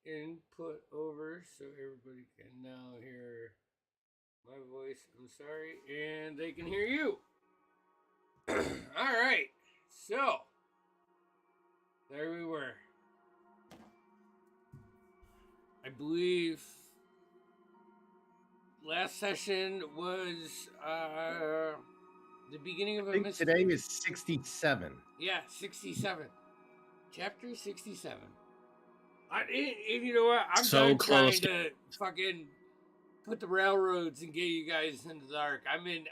input over so everybody can now hear my voice. I'm sorry, and they can hear you. All right, so there we were. I believe last session was the beginning of I think today is 67. Yeah, 67. Chapter 67. And you know what? I'm So done close. trying to fucking put the railroads and get you guys into the dark. I'm in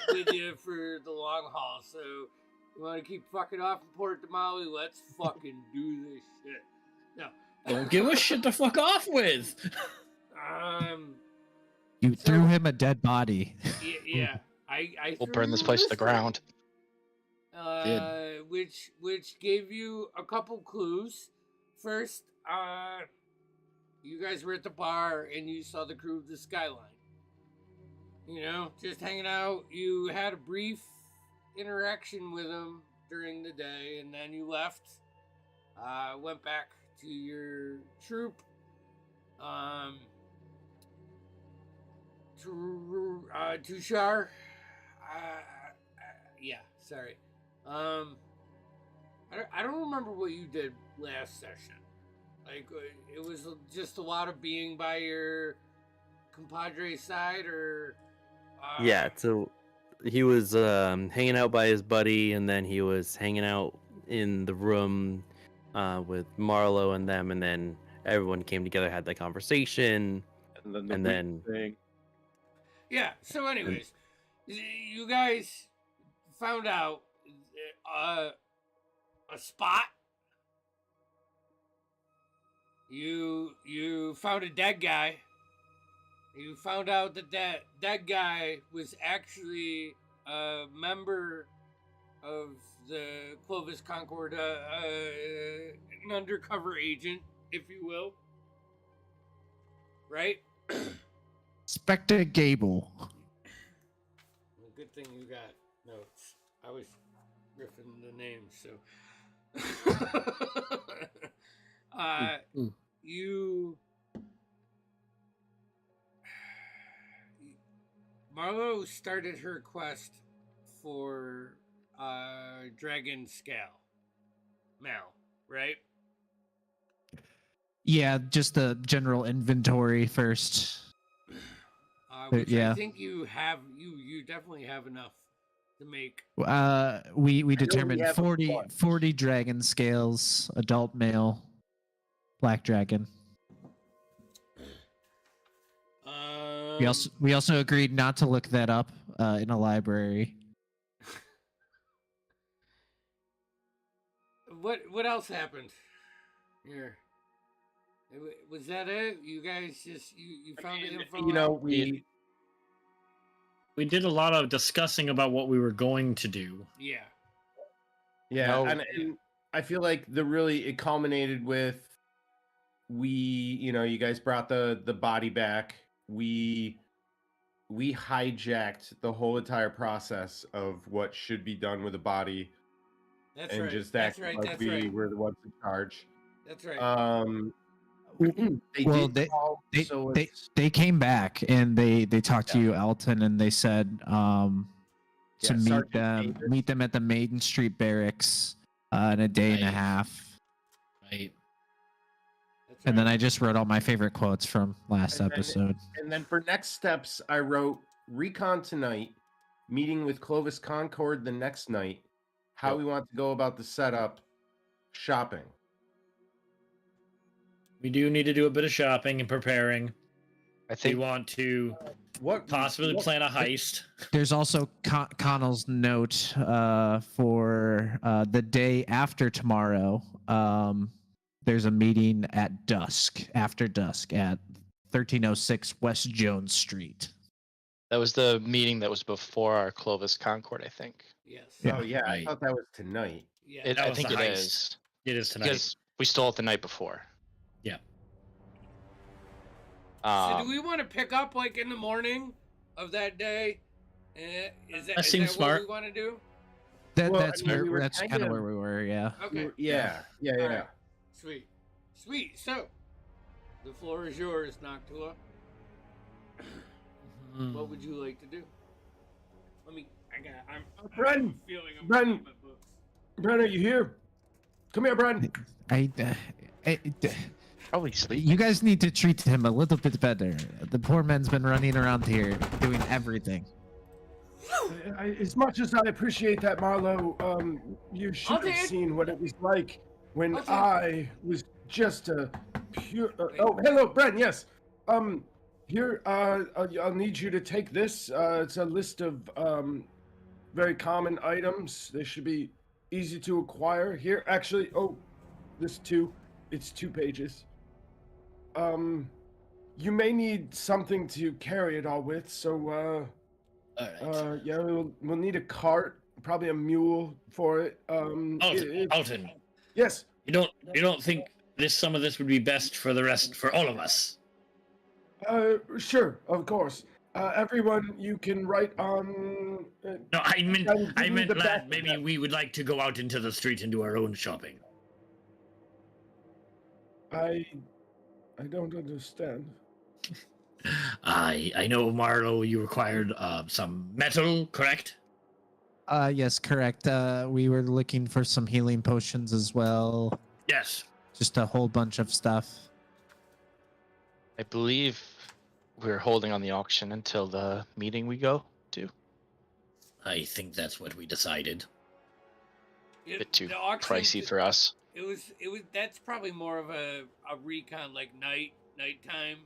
with you for the long haul. So you want to keep fucking off in Port Damali? Let's fucking do this shit. No. Don't give a shit to fuck off with. You threw him a dead body. Yeah. I We'll burn this place to the ground. Which gave you a couple clues. First, you guys were at the bar and you saw the crew of the Skyline. You know, just hanging out. You had a brief interaction with them during the day, and then you left. Went back to your troop. Tushar. Yeah, sorry. I don't remember what you did last session. Like, it was just a lot of being by your compadre's side, or... Yeah, so he was hanging out by his buddy, and then he was hanging out in the room with Marlo and them, and then everyone came together, had that conversation, and then thing. Yeah, so anyways, you guys found out a spot. You found a dead guy. You found out that dead guy was actually a member of the Clovis Concord, an undercover agent, if you will. Right? Spectre Gable. Well, good thing you got notes. I was riffing the names, so... Marlo started her quest for Dragon Scale. Mal, right? Yeah, just the general inventory first. Which yeah. I think you definitely have enough to make. We determined 40 dragon scales, adult male, black dragon. We also agreed not to look that up in a library. What else happened here? Was that it? You guys just you found the info? You know, we did a lot of discussing about what we were going to do. Yeah. Yeah, No. and I feel like it culminated with you guys brought the body back. We hijacked the whole entire process of what should be done with the body. That's right. Just act like we were the ones in charge. That's right. They came back and they talked to you, Alton, and they said to meet them at the Maiden Street barracks in a day and a half. Right. And then I just wrote all my favorite quotes from last episode. And then for next steps, I wrote recon tonight, meeting with Clovis Concord the next night, how we want to go about the setup, shopping. We do need to do a bit of shopping and preparing. I think we want to possibly plan a heist. There's also Connell's note for the day after tomorrow. There's a meeting at dusk, after dusk, at 1306 West Jones Street. that was the meeting that was before our Clovis Concord, I think. Yes. Oh yeah, I thought that was tonight. Yeah. I think it is. It is tonight. Because we stole it the night before. Yeah. So do we want to pick up like in the morning of that day? Is that seems smart. what we want to do? That's kind of where we were. Yeah. Okay. Yeah. Right. Sweet. So, The floor is yours, Noctua. What would you like to do? I'm Bren, feeling I'm Bren. reading my books. Bren, are you here? Come here, Bren. Probably sleep. You guys need to treat him a little bit better. The poor man's been running around here doing everything. As much as I appreciate that, Marlo, you should have seen what it was like when I was just a pure. Oh, hello, Bren. Yes. Here, I'll need you to take this. It's a list of very common items. They should be easy to acquire. Here, actually, this too. It's 2 pages. You may need something to carry it all with, so yeah, we'll need a cart, probably a mule for it. Alton, Yes. you don't think some of this would be best for all of us? Sure, of course. Everyone, you can write on. No, I meant, the lad, back maybe we would like to go out into the street and do our own shopping. I don't understand. I know, Marlo, you required some metal, correct? Yes, correct. We were looking for some healing potions as well. Yes. Just a whole bunch of stuff. I believe we're holding on the auction until the meeting we go to. I think that's what we decided. A bit too The auction- pricey for us. It was. That's probably more of a recon, like nighttime.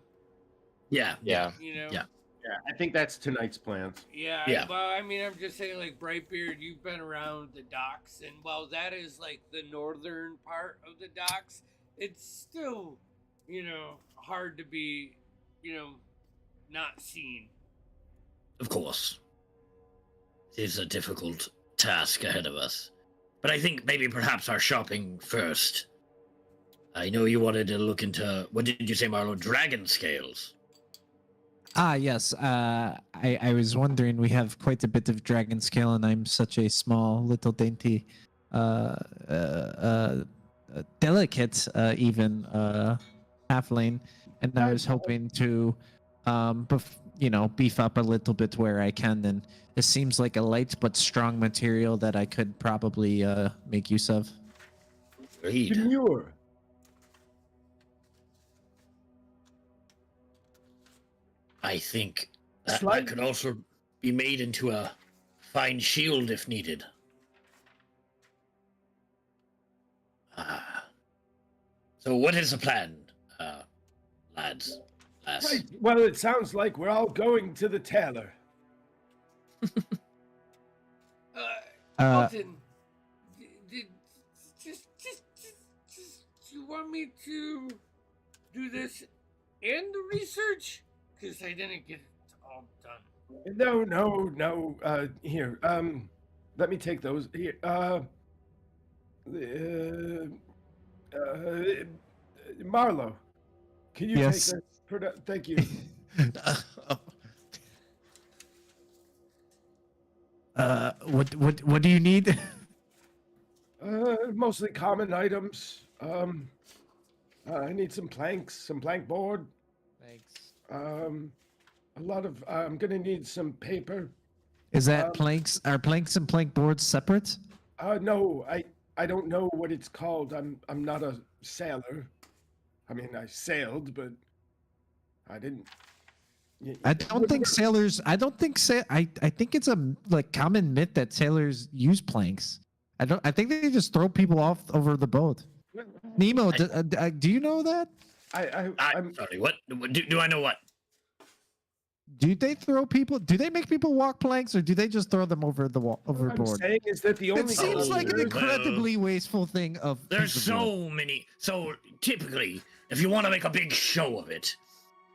Yeah. Yeah. You know. Yeah. Yeah, I think that's tonight's plans. Yeah. Yeah. Well, I mean, I'm just saying, like Brightbeard, you've been around the docks, and while that is like the northern part of the docks, it's still, hard to be, not seen. Of course. It is a difficult task ahead of us. But I think maybe perhaps our shopping first. I know you wanted to look into, what did you say, Marlo? Dragon scales. Yes. I was wondering, we have quite a bit of dragon scale, and I'm such a small, little dainty, delicate, even halfling, and I was hoping to, beef up a little bit where I can. And this seems like a light but strong material that I could probably make use of. Agreed. Demure. I think that Slight- could also be made into a fine shield if needed. So what is the plan, lads? Right. Well, it sounds like we're all going to the tailor. Alton, just, do you want me to do this and the research? Because I didn't get it all done. No. Here, let me take those. Here, Marlo, can you Yes. take this? Thank you. What do you need? Mostly common items. I need some planks, some plank board. Thanks. A lot of. I'm gonna need some paper. Is that planks? Are planks and plank boards separate? No, I don't know what it's called. I'm not a sailor. I mean, I sailed, but I didn't. I don't think sailors. I don't think I think it's a common myth that sailors use planks. I think they just throw people off over the boat. Nemo, do you know that? I'm sorry. What do I know? What? Do they throw people? Do they make people walk planks, or do they just throw them over the What I'm overboard? saying is that the only. It seems like an Well, incredibly wasteful thing of. There's piece of wood. so many. So typically, if you want to make a big show of it,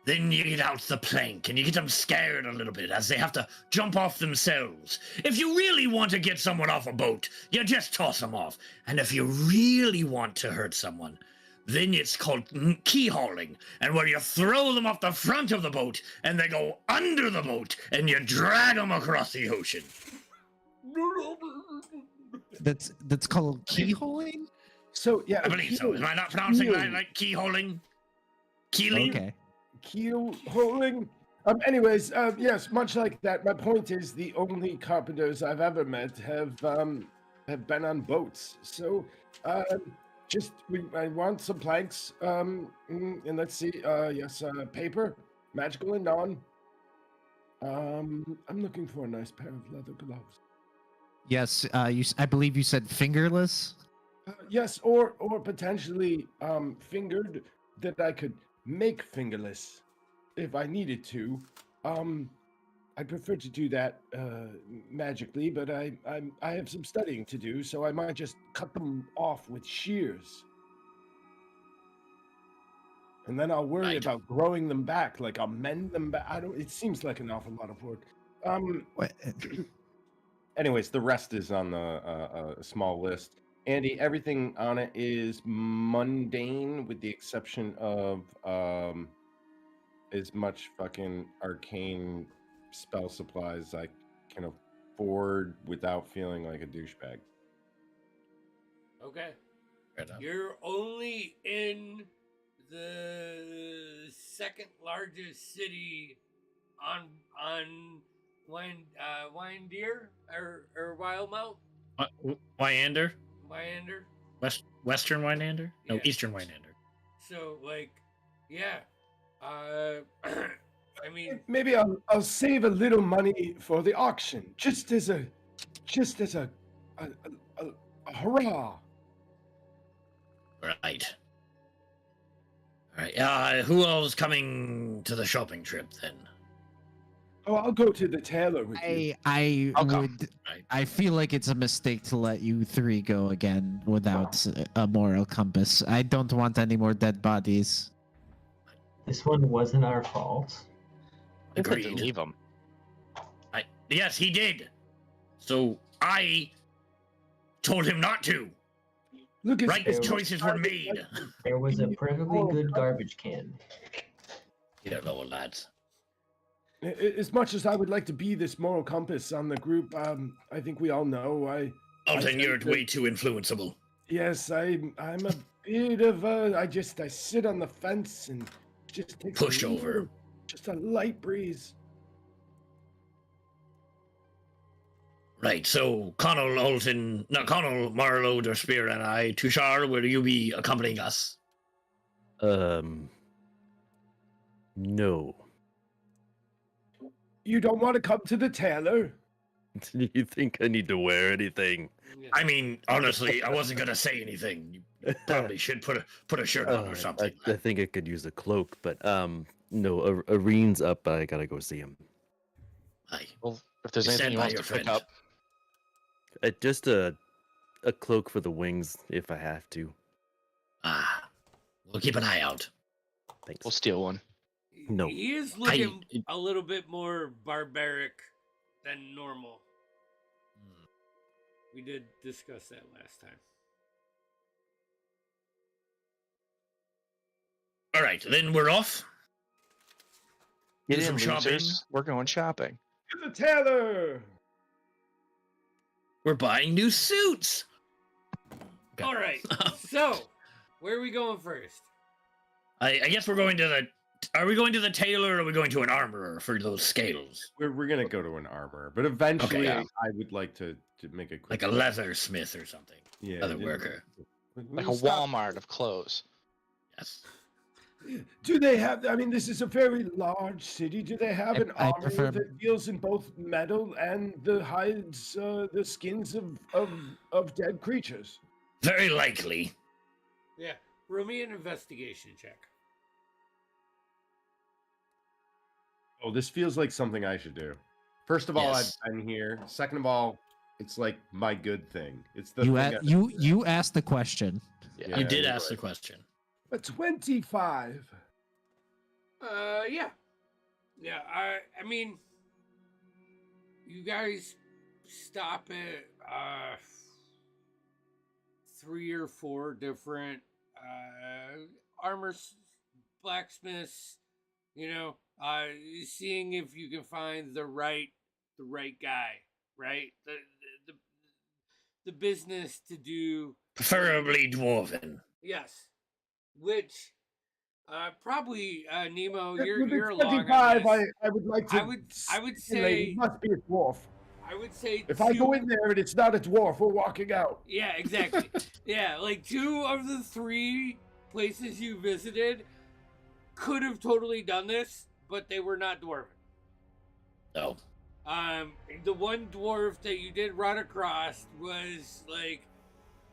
then you get out the plank and you get them scared a little bit as they have to jump off themselves. If you really want to get someone off a boat, you just toss them off. And if you really want to hurt someone, then it's called key hauling, and where you throw them off the front of the boat and they go under the boat and you drag them across the ocean. That's called keyholing. So yeah, I believe so. Am I not pronouncing that like key hauling? Keeling? Okay. Keel holding. Anyways, yes, much like that. My point is, the only carpenters I've ever met have been on boats. So, I want some planks. And let's see. Yes, paper, magical and non. I'm looking for a nice pair of leather gloves. Yes, I believe you said fingerless. Yes, or potentially fingered that I could make fingerless if I needed to. I prefer to do that magically, but I have some studying to do, so I might just cut them off with shears. And then I'll worry Right. about growing them back, like I'll mend them back. It seems like an awful lot of work. Anyways, the rest is on the small list. Andy, everything on it is mundane with the exception of as much fucking arcane spell supplies I can afford without feeling like a douchebag. Okay. Fair enough. You're only in the second largest city on Wyandir or Wildmount. Wyander? Wyander. Western Wyander? No, Yeah. Eastern Wyander. So like, yeah. I mean, Maybe I'll save a little money for the auction, just as a hurrah. Right. All right. Who else is coming to the shopping trip then? Oh, I'll go to the tailor with you. I'll come. Would. Right. I feel like it's a mistake to let you three go again without a moral compass. I don't want any more dead bodies. This one wasn't our fault. I said to Agreed. leave him. Yes, he did. So I told him not to. Look, Right it's- choices were made. There was a perfectly good garbage can. You don't know, lads. As much as I would like to be this moral compass on the group, I think we all know Alton, you're think that- way too influenceable. Yes, I'm a bit of a. I sit on the fence and just take Push over. Just a light breeze. Right, so Connell, Marlowe, Derspear, and I, Tushar, will you be accompanying us? No. You don't want to come to the tailor? Do you think I need to wear anything? yeah. I mean, honestly, I wasn't gonna say anything. You probably should put a shirt on or something. I think I could use a cloak, but no, Areen's up, but I gotta go see him. Aye. Well, if there's You anything stand he by wants your to pick friend. up, Just a cloak for the wings if I have to. We'll keep an eye out. Thanks. we'll steal one. No. He is looking a little bit more barbaric than normal. We did discuss that last time. All right, then we're off. Get Do in, some shopping. losers. We're going shopping. To the tailor. We're buying new suits. Okay. All right. So, where are we going first? I guess we're going to the. Are we going to the tailor or are we going to an armorer for those scales? We're gonna go to an armorer, but eventually Okay. I would like to make a quick Like a leather smith or something. yeah, Leather worker. Like a Walmart of clothes. Yes. Do they have? I mean, this is a very large city. Do they have an I armorer prefer- that deals in both metal and the hides, the skins of dead creatures? Very likely. Yeah. Roll me an investigation check. Oh, this feels like something I should do. First of all, Yes. I'm here. Second of all, it's like my good thing. It's the You thing you asked the question. Yeah. You did you're ask the right. question. A 25. Yeah. Yeah, I mean, you guys stop at 3 or 4 different blacksmiths, seeing if you can find the right guy, right? The business to do. Preferably dwarven. Yes. Which Probably Nemo. With You're its along on 25, this. I would like to I would stipulate say it must be a dwarf. I would say If two. I go in there and it's not a dwarf, we're walking out. Yeah, exactly. Yeah, like 2 of the 3 places you visited could have totally done this, but they were not dwarven. No. The one dwarf that you did run across was like,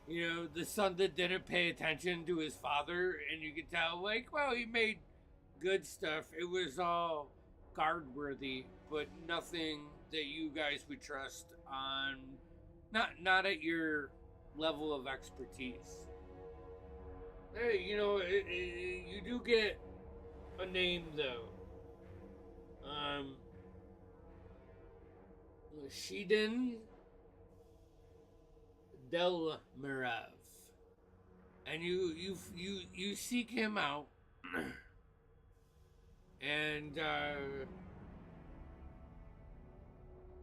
you know, the son that didn't pay attention to his father, and you could tell, like, well, he made good stuff. It was all guard worthy, but nothing that you guys would trust on, not at your level of expertise. Hey, you know, you do get a name though. Shiden Del Mirav, and you seek him out, and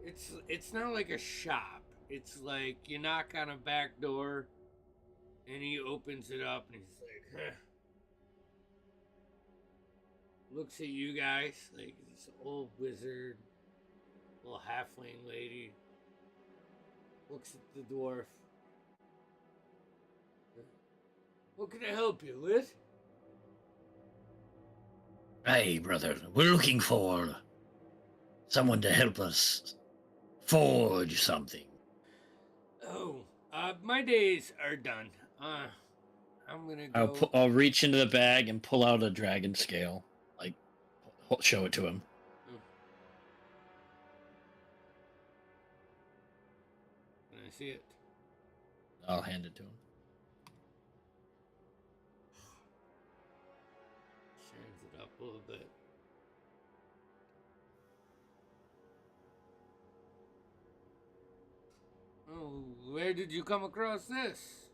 it's not like a shop. It's like you knock on a back door, and he opens it up, and he's like, huh. Looks at you guys like this old wizard, little halfling lady. Looks at the dwarf. What can I help you with? Hey, brother, we're looking for someone to help us forge something. Oh, my days are done. I'm gonna go. I'll reach into the bag and pull out a dragon scale. Like, show it to him. Can I see it? I'll hand it to him. Shines it up a little bit. Oh, where did you come across this?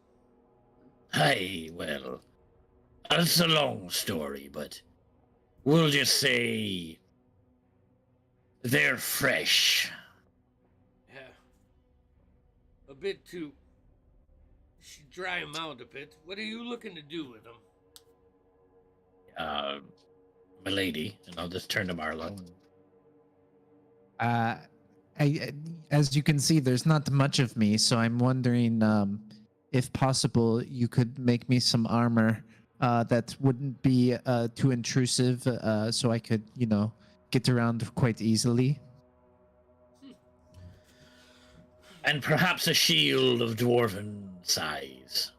Hey, well, it's a long story, but we'll just say they're fresh. Yeah. A bit too. Should dry them out a bit. What are you looking to do with them? Milady, and I'll just turn to Marlo. As you can see, there's not much of me, so I'm wondering if possible you could make me some armor that wouldn't be too intrusive, so I could, you know, get around quite easily. And perhaps a shield of dwarven size.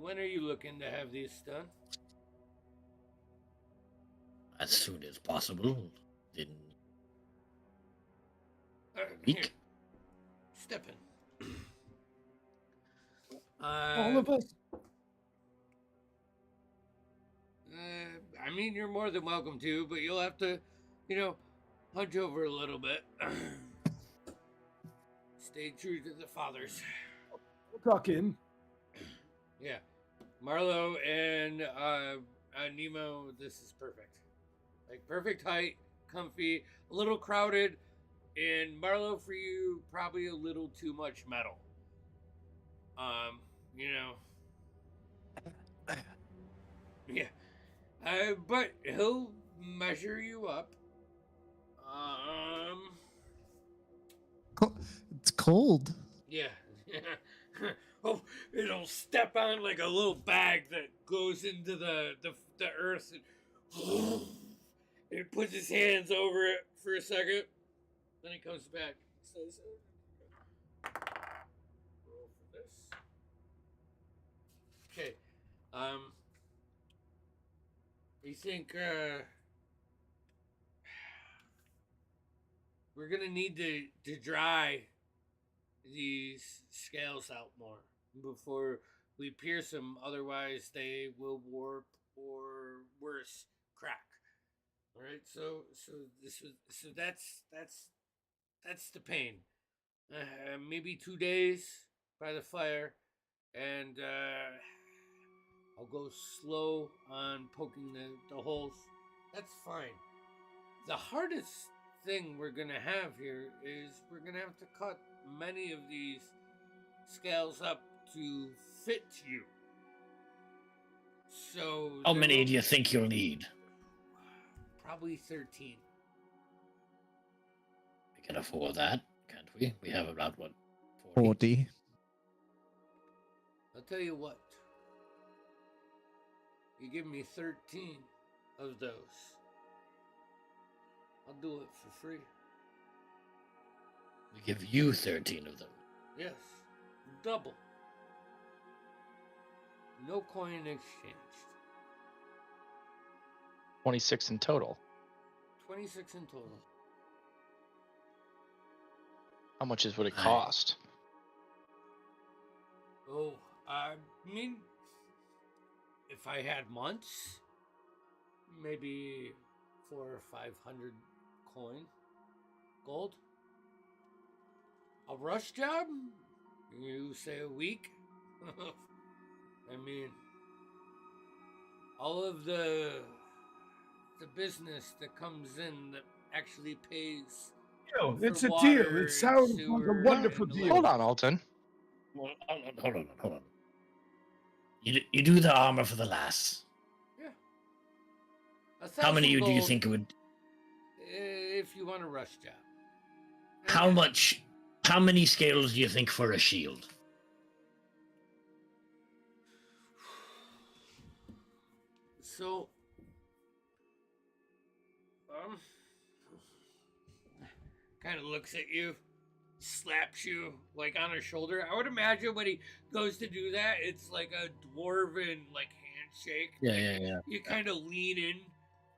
When are you looking to have these done? As soon as possible. In Here, week. step in. All of us. I mean, you're more than welcome to, but you'll have to, you know, hunch over a little bit. Stay true to the fathers. We'll tuck in. Yeah. Marlo and Nemo, this is perfect. Like, perfect height, comfy, a little crowded, and Marlo, for you, probably a little too much metal. You know. Yeah. But he'll measure you up. It's cold. Yeah. Oh, it'll step on like a little bag that goes into the earth, and it puts his hands over it for a second. Then he comes back. Says, roll for this. Okay. You think we're gonna need to dry these scales out more before we pierce them, otherwise they will warp or worse, crack. All right, so that's the pain. Maybe 2 days by the fire, and I'll go slow on poking the holes. That's fine. The hardest thing we're gonna have here is we're gonna have to cut many of these scales up to fit you. So How many do you think you'll need? Probably 13. We can afford that, can't we? We have about, what, 40. I'll tell you what. You give me 13 of those. I'll do it for free. We give you 13 of them. Yes. Double. No coin exchanged. 26 in total. 26 in total. How much would it Aye. cost? Oh, I mean, if I had months, maybe 400 or 500 coin, gold. A rush job? You say a week? I mean, all of the business that comes in that actually pays. Yo, it's a water deal. It and sounds like sewer a wonderful and deal. Hold on, Alton. Well, hold on. You do the armor for the lass. Yeah. How many 1,000 do you gold think it would... if you want a rush job? How much... How many scales do you think for a shield? So, kind of looks at you, slaps you like on her shoulder. I would imagine when he goes to do that, it's like a dwarven like handshake. Yeah. You kind of lean in.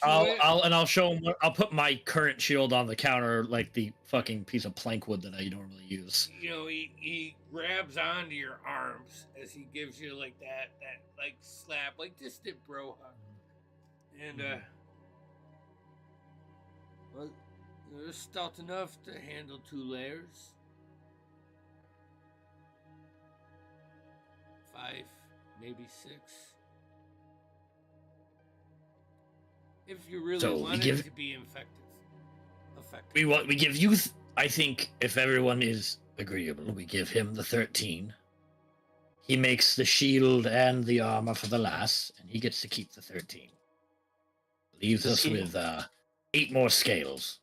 I'll show him. I'll put my current shield on the counter, like the fucking piece of plank wood that I normally use. You know, he grabs onto your arms as he gives you like that like slap, like distant bro hug. And well, you're stout enough to handle 2 layers. 5, maybe 6. If you really So want it to be effective. We give you. I think if everyone is agreeable, we give him the 13. He makes the shield and the armor for the lass, and he gets to keep the 13. Leaves us with 8 more scales.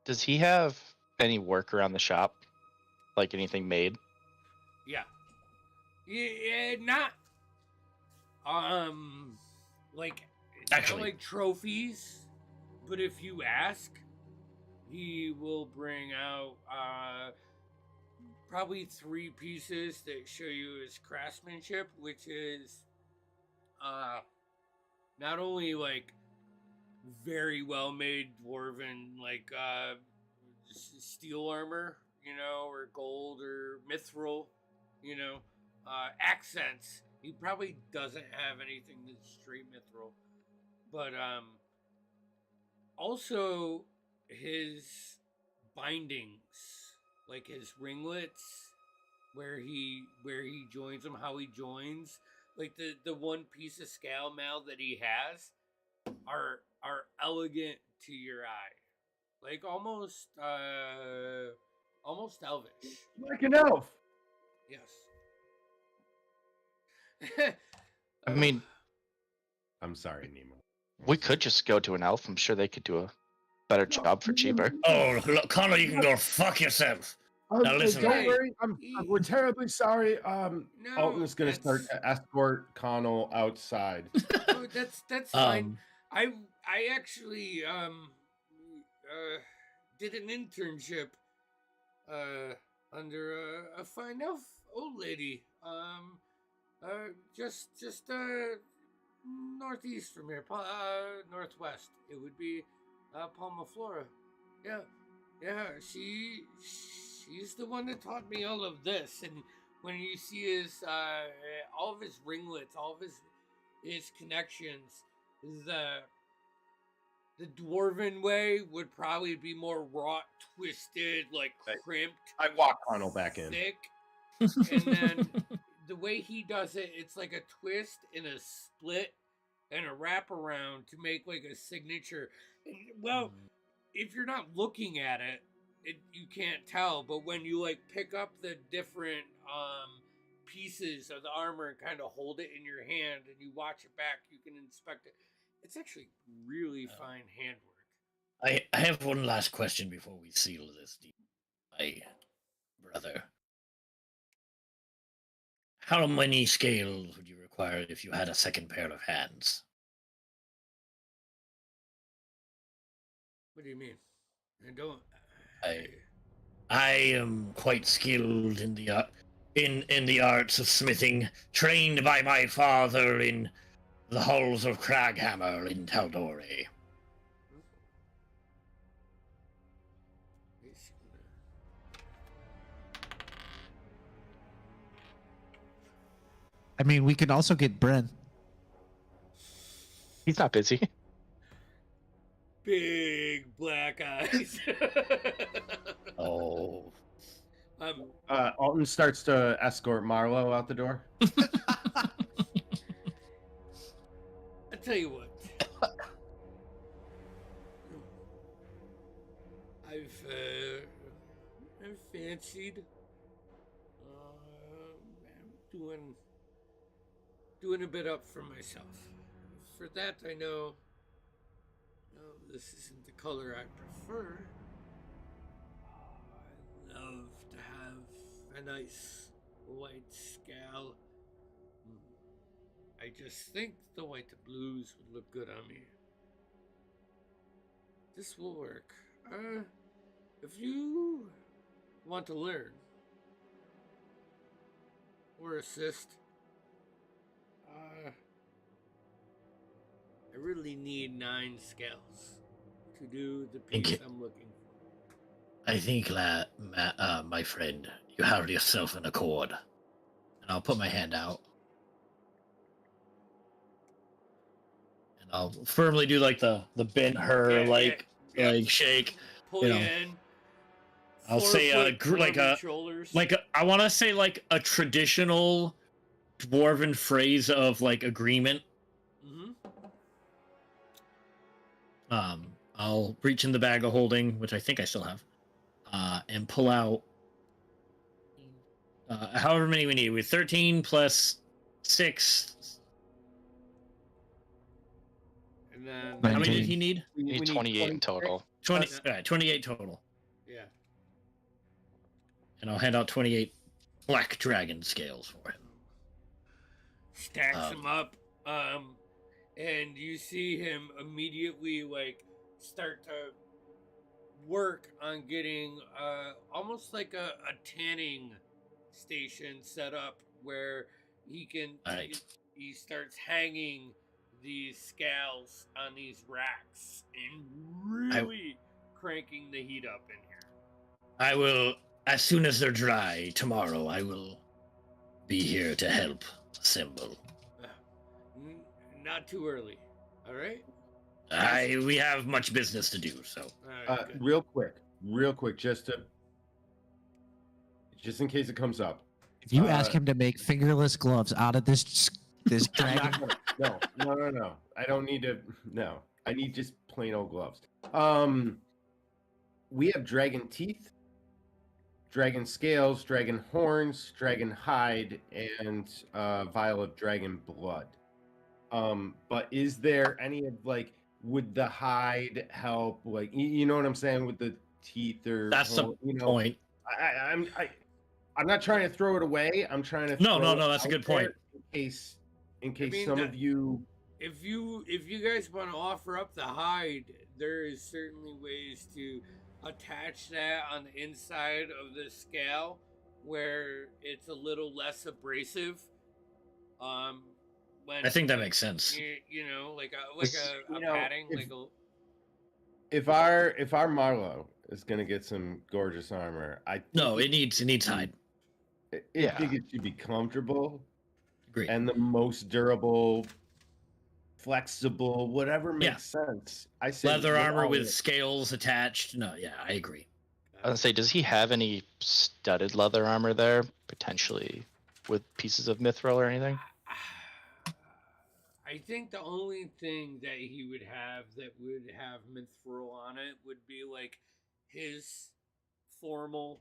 Does he have any work around the shop? Like anything made? Yeah. Yeah, not like Actually, not like trophies, but if you ask, he will bring out probably 3 pieces that show you his craftsmanship, which is not only like very well made dwarven like steel armor, you know, or gold or mithril, you know, accents. He probably doesn't have anything that's straight mithril, but also his bindings, like his ringlets, where he joins them, how he joins, like the one piece of scale mail that he has, are elegant to your eye, like almost elvish. Like an elf. Yes. I mean, I'm sorry, Nemo. we could just go to an elf. I'm sure they could do a better job for cheaper. Oh, look, Connor, you can go fuck yourself. Now listen, don't Hey, worry. We're terribly sorry. no, Alton is going to start that's- to escort Connell outside. Oh, that's fine. I actually did an internship under a fine elf old lady just northeast from here, northwest. It would be Palma Flora. Yeah. She's the one that taught me all of this. And when you see his all of his ringlets, all of his connections, the dwarven way would probably be more wrought, twisted, like crimped. I walk Connell back in. Thick. And then the way he does it, it's like a twist and a split and a wraparound to make like a signature. And, well, if you're not looking at it, you can't tell. But when you like pick up the different pieces of the armor and kind of hold it in your hand, and you watch it back. You can inspect it. It's actually really fine handwork. I have one last question before we seal this deal, my brother. How many scales would you require if you had a second pair of hands? What do you mean? I don't. I am quite skilled in the in the arts of smithing, trained by my father in the halls of Craghammer in Taldore. I mean, we can also get Bren. He's not busy. Big black eyes. Oh. Alton starts to escort Marlo out the door. I tell you what. I've fancied doing a bit up for myself. For that, I know. No, this isn't the color I prefer. I love to have a nice white scowl. I just think the white to blues would look good on me. This will work. If you want to learn or assist, I really need 9 scales to do the piece I'm looking for. I think, my friend, you have yourself an accord. And I'll put my hand out. And I'll firmly do like the bend her like shake. Pull you in. I'll say I want to say like a traditional dwarven phrase of like agreement. I'll reach in the bag of holding, which I think I still have, and pull out however many we need. With 13 plus 6. And then how many did he need? We need 28 in total. 28 total. Yeah. And I'll hand out 28 black dragon scales for him. Stacks them up, and you see him immediately like start to work on getting almost like a tanning station set up where he can he starts hanging these scales on these racks and really cranking the heat up in here. I will, as soon as they're dry tomorrow, I will be here to help assemble. Not too early, all right? We have much business to do, so. Right, real quick, just in case it comes up. If you ask him to make fingerless gloves out of this dragon, no. I don't need to. No, I need just plain old gloves. We have dragon teeth, dragon scales, dragon horns, dragon hide, and vial of dragon blood. But is there any of like, would the hide help? Like, you know what I'm saying with the teeth or that's the point. I'm not trying to throw it away. I'm trying to no. That's a good point. In case some of you. If you guys want to offer up the hide, there is certainly ways to attach that on the inside of the scale where it's a little less abrasive. When I think that makes sense. You know, like a padding, if our Marlo is gonna get some gorgeous armor, it needs hide. I think it should be comfortable. Agreed. And the most durable, flexible, whatever makes sense. I say leather armor with scales attached. No, yeah, I agree. I was gonna say, does he have any studded leather armor there, potentially with pieces of mithril or anything? I think the only thing that he would have that would have mithril on it would be like his formal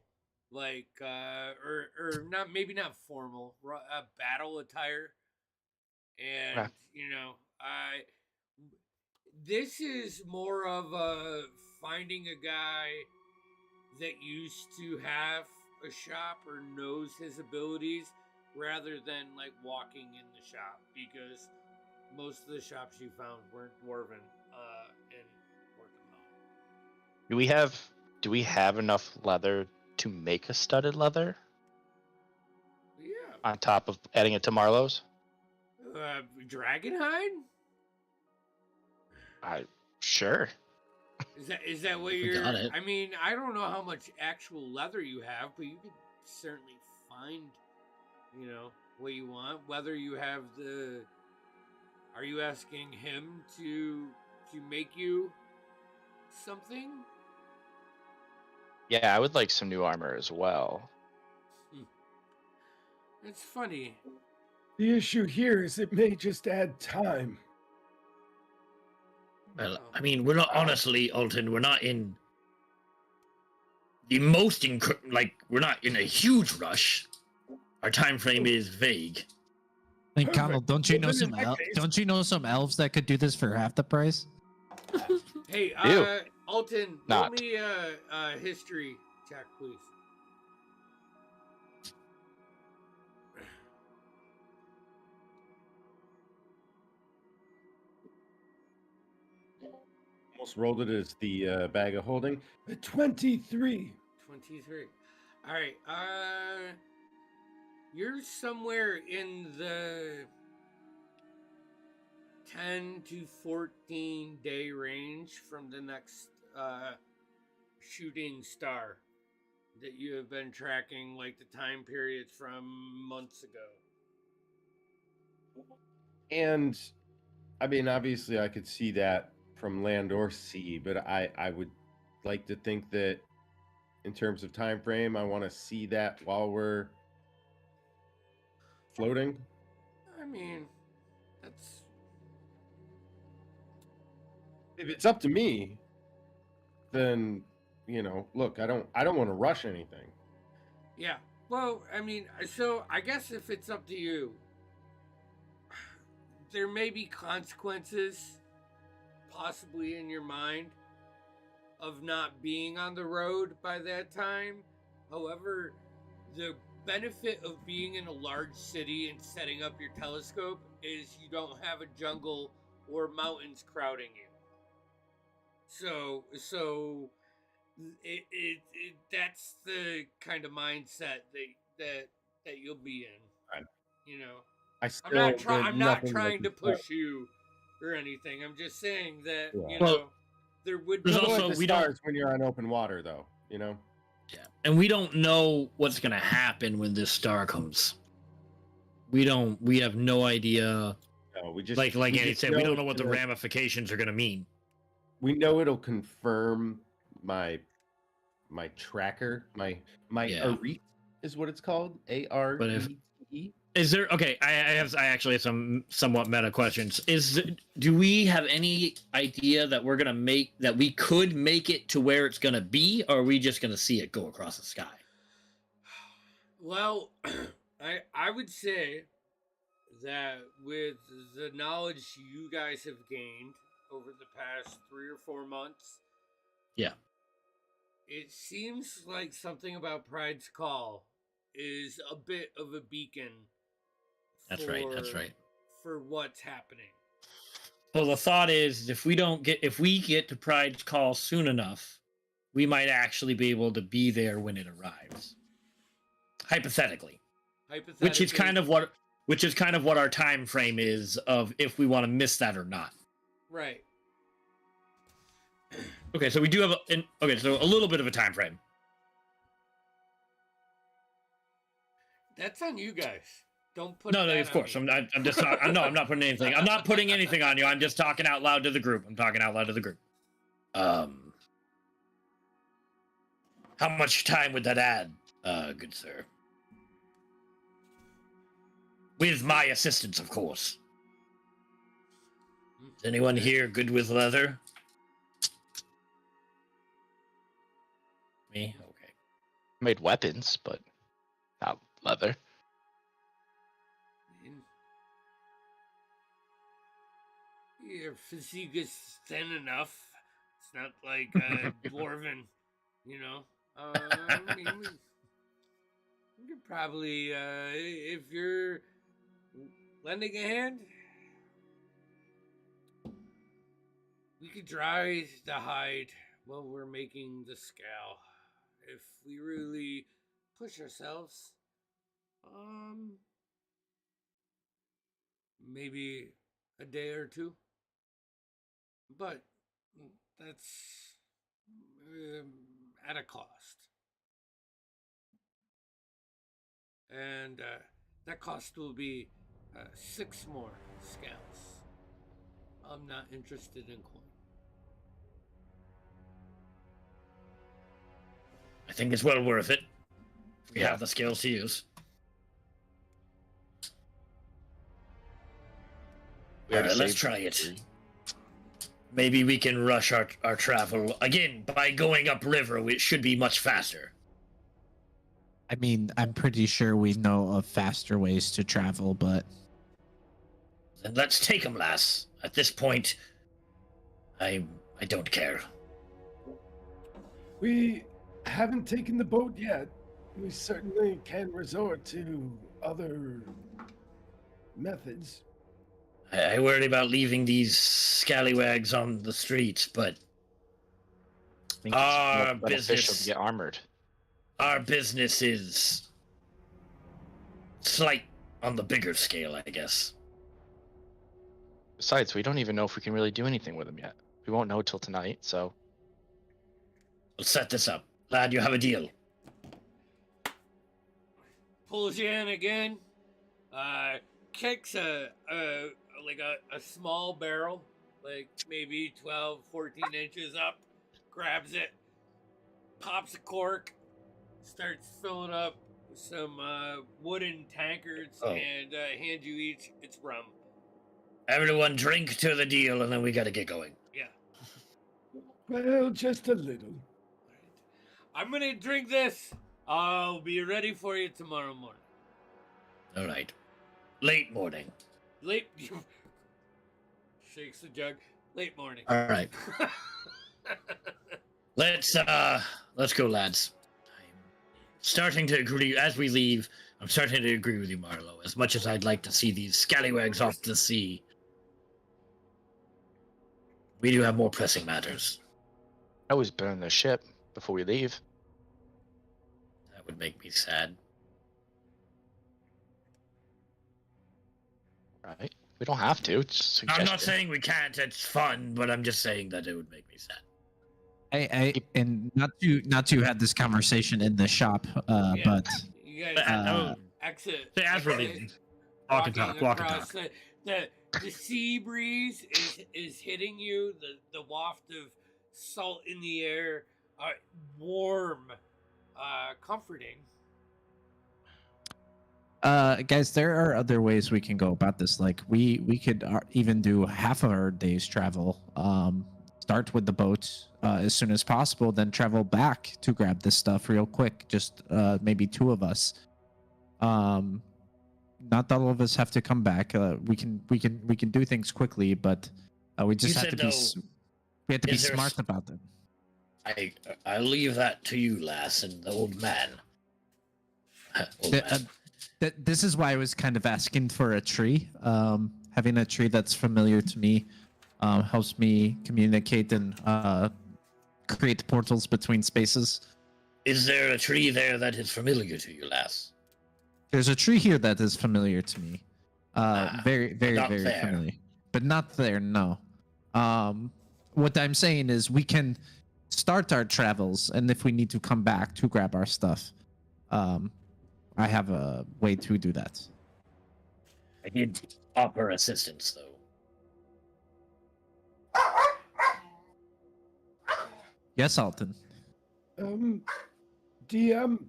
like or not, maybe not formal, battle attire, and Okay. I this is more of a finding a guy that used to have a shop or knows his abilities rather than like walking in the shop, because most of the shops you found weren't dwarven and working on. Do we have enough leather to make a studded leather Yeah. on top of adding it to Marlowe's? Dragon hide? Sure. Is that what We you're? got it. I mean, I don't know how much actual leather you have, but you could certainly find, what you want. Whether you have the, are you asking him to make you something? Yeah, I would like some new armor as well. It's funny. The issue here is it may just add time. Well, I mean, we're not, honestly, Alton, we're not in the most, we're not in a huge rush. Our time frame is vague. Hey, Perfect. Connell, don't you know Well, then some in that case- don't you know some elves that could do this for half the price? Hey, Ew. Alton, roll Not. me a history check, please. Almost rolled it as the bag of holding. 23. 23. All right. You're somewhere in the 10 to 14 day range from the next shooting star that you have been tracking, like the time periods from months ago. And I mean, obviously, I could see that from land or sea, but I would like to think that in terms of time frame, I want to see that while we're floating. I mean, that's If it's up to me, then look, I don't want to rush anything. yeah. Well, I mean, so I guess if it's up to you, there may be consequences possibly in your mind of not being on the road by that time. However, the benefit of being in a large city and setting up your telescope is you don't have a jungle or mountains crowding you. So that's the kind of mindset that you'll be in. Right. I'm not trying to push you or anything. I'm just saying that there would be There's also also- the we don't- stars when you're on open water, though. Yeah. And we don't know what's going to happen when this star comes. We have no idea. No, we just Like we Andy just said, we know don't know what the it'll- ramifications are going to mean. We know it'll confirm my tracker, my Yeah. arete is what it's called. ARETE. Is there okay? I actually have some somewhat meta questions. Do we have any idea that we could make it to where it's gonna be, or are we just gonna see it go across the sky? Well, I would say that with the knowledge you guys have gained over the past 3 or 4 months, Yeah. it seems like something about Pride's Call is a bit of a beacon. That's right. For what's happening. Well, the thought is, if we get to Pride's Call soon enough, we might actually be able to be there when it arrives. Hypothetically. Which is kind of what our time frame is of if we want to miss that or not. Right. Okay, so we do have so a little bit of a time frame. That's on you guys. Don't put No, that of on course. me. I'm just not. I'm not putting anything. I'm not putting anything on you. I'm just talking out loud to the group. How much time would that add, good sir? With my assistance, of course. Is anyone here good with leather? Me? Okay. Made weapons, but not leather. And your physique is thin enough. It's not like dwarven, you know. I mean, we could probably, if you're lending a hand, we could dry the hide while we're making the scale. If we really push ourselves, maybe a day or two. But that's at a cost. And that cost will be 6 more scales. I'm not interested in coin. I think it's well worth it. We Yeah. have the scales to use. We already Alright, let's saved try it. 3. Maybe we can rush our travel. Again, by going upriver, it should be much faster. I mean, I'm pretty sure we know of faster ways to travel, but Then let's take them, lass. At this point, I don't care. We haven't taken the boat yet. We certainly can resort to other methods. I worry about leaving these scallywags on the streets, but I think it's Our more beneficial business- to get armored. our business is slight on the bigger scale, I guess. Besides, we don't even know if we can really do anything with them yet. We won't know till tonight, so Let's set this up. Lad, you have a deal. Pulls you in again. Kicks a small barrel, like maybe 12, 14 inches up. Grabs it, pops a cork, starts filling up some wooden tankards, Oh. and hands you each its rum. Everyone drink to the deal, and then we gotta get going. Yeah. Well, just a little. I'm gonna drink this. I'll be ready for you tomorrow morning. All right. Late morning. Late. Shakes the jug. Late morning. All right. Let's go, lads. I'm starting to agree as we leave. I'm starting to agree with you, Marlowe. As much as I'd like to see these scallywags off to sea, we do have more pressing matters. I always burn the ship before we leave. That would make me sad. Right? We don't have to. It's just a I'm suggestion. not saying we can't. It's fun, but I'm just saying that it would make me sad. and not to have this conversation in the shop, Yeah. but You guys exit. Say as we're leaving. Walk and talk. Walk and across talk. The sea breeze is hitting you. The waft of salt in the air, warm, comforting. guys, there are other ways we can go about this. Like we could even do half of our day's travel. Start with the boat as soon as possible, then travel back to grab this stuff real quick. Just maybe 2 of us. Not all of us have to come back. We can do things quickly, but we just You have to said, be though, we have to be is there smart about them. I'll leave that to you, lass, and the old man. Old man. This is why I was kind of asking for a tree. Having a tree that's familiar to me helps me communicate and create portals between spaces. Is there a tree there that is familiar to you, lass? There's a tree here that is familiar to me. Very, very, not very there. familiar. But not there, no. What I'm saying is we can start our travels, and if we need to come back to grab our stuff, I have a way to do that. I did offer assistance, though. Yes, Alton. DM,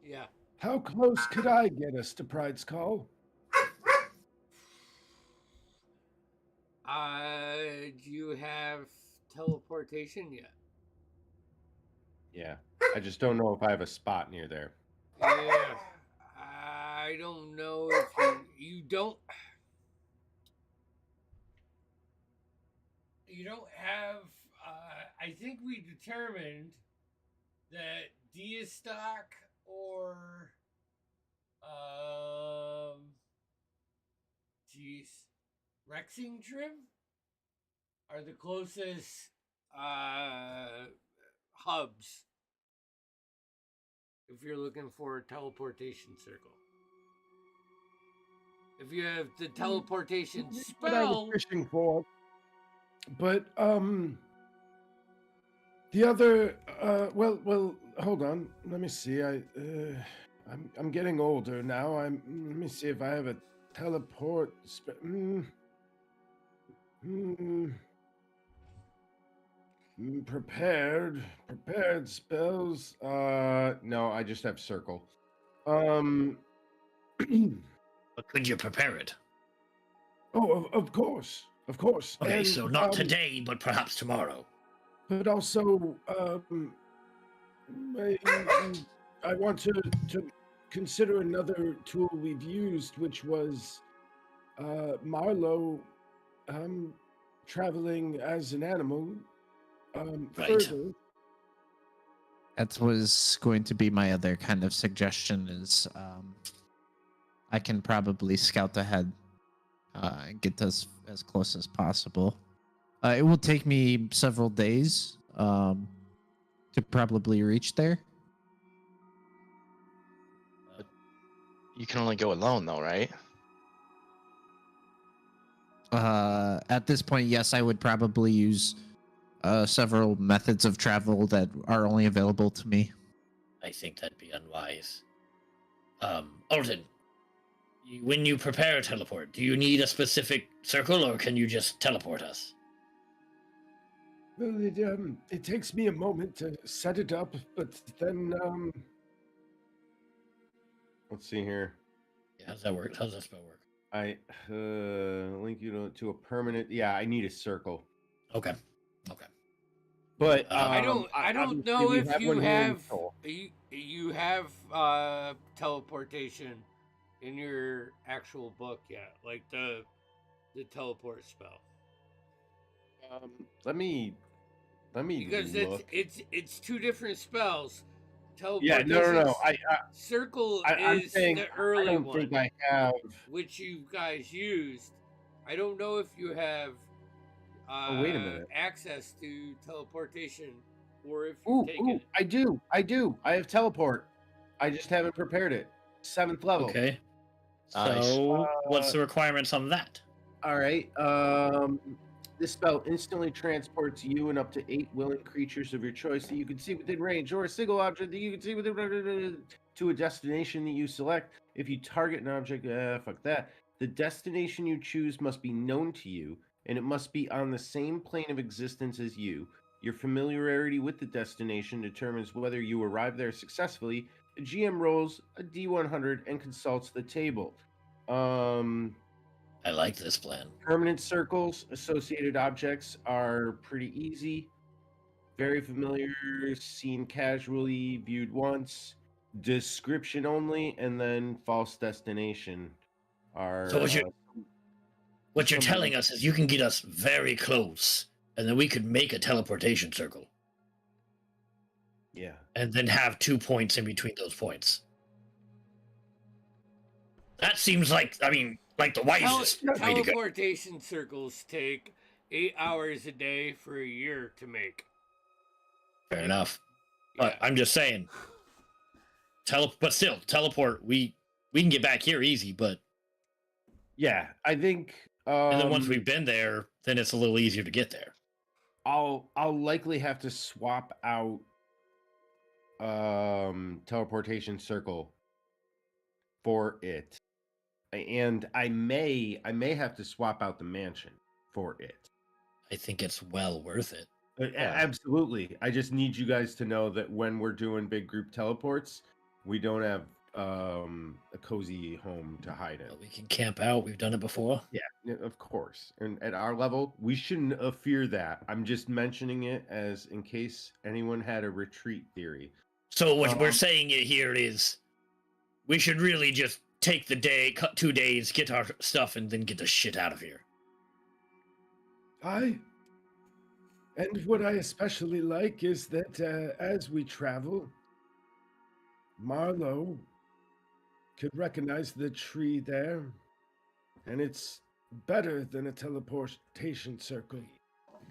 Yeah. how close could I get us to Pride's Call? Do you have teleportation yet? Yeah. I just don't know if I have a spot near there. Yeah. I don't know if you don't. You don't have. I think we determined that Diastock or geez, Rexing Trim are the closest hubs if you're looking for a teleportation circle. If you have the teleportation What I was spell, fishing for. But the other well, hold on. Let me see. I'm getting older now. Let me see if I have a teleport prepared spells. No, I just have circle. But could you prepare it? Oh, of course. Of course. Okay, And, so not today, but perhaps tomorrow. But also, I want to consider another tool we've used, which was Marlowe traveling as an animal Right. further. That was going to be my other kind of suggestion is I can probably scout ahead and get us as close as possible. It will take me several days to probably reach there. You can only go alone, though, right? At this point, yes, I would probably use several methods of travel that are only available to me. I think that'd be unwise. Alden, when you prepare a teleport, do you need a specific circle, or can you just teleport us? Well, it takes me a moment to set it up, but then let's see here. Yeah, how's that work? How's that spell work? I link you to a permanent. Yeah, I need a circle. Okay. Okay. But I don't obviously know we if you one here in have Seoul. you have teleportation in your actual book yet, like the teleport spell. Let me Because look. it's two different spells. Yeah, no. Circle I'm is saying the early I don't one, think I have. which you guys used. I don't know if you have Wait a minute. access to teleportation, or if you've taken Ooh, it. I do. I have teleport. I just haven't prepared it. 7th level. Okay. Nice. So, what's the requirements on that? All right. This spell instantly transports you and up to 8 willing creatures of your choice that you can see within range, or a single object that you can see within to a destination that you select. If you target an object, fuck that. The destination you choose must be known to you, and it must be on the same plane of existence as you. Your familiarity with the destination determines whether you arrive there successfully. The GM rolls a D100 and consults the table. I like this plan. Permanent circles, associated objects are pretty easy. Very familiar, seen casually, viewed once. Description only, and then false destination are. So what you're telling us is you can get us very close, and then we could make a teleportation circle. Yeah. And then have 2 points in between those points. That seems like, like the wisest way to go. Teleportation circles take 8 hours a day for a year to make. Fair enough. But I'm just saying. But still, teleport. We can get back here easy, but Yeah, I think. and then once we've been there, then it's a little easier to get there. I'll likely have to swap out teleportation circle for it, and I may have to swap out the mansion for it. I think it's well worth it. Absolutely. I just need you guys to know that when we're doing big group teleports, we don't have a cozy home to hide in. Well, we can camp out. We've done it before. Yeah, of course. And at our level, we shouldn't fear that. I'm just mentioning it as in case anyone had a retreat theory. So what we're saying here is, we should really just take the day, cut 2 days, get our stuff, and then get the shit out of here. And what I especially like is that as we travel, Marlowe could recognize the tree there, and it's better than a teleportation circle.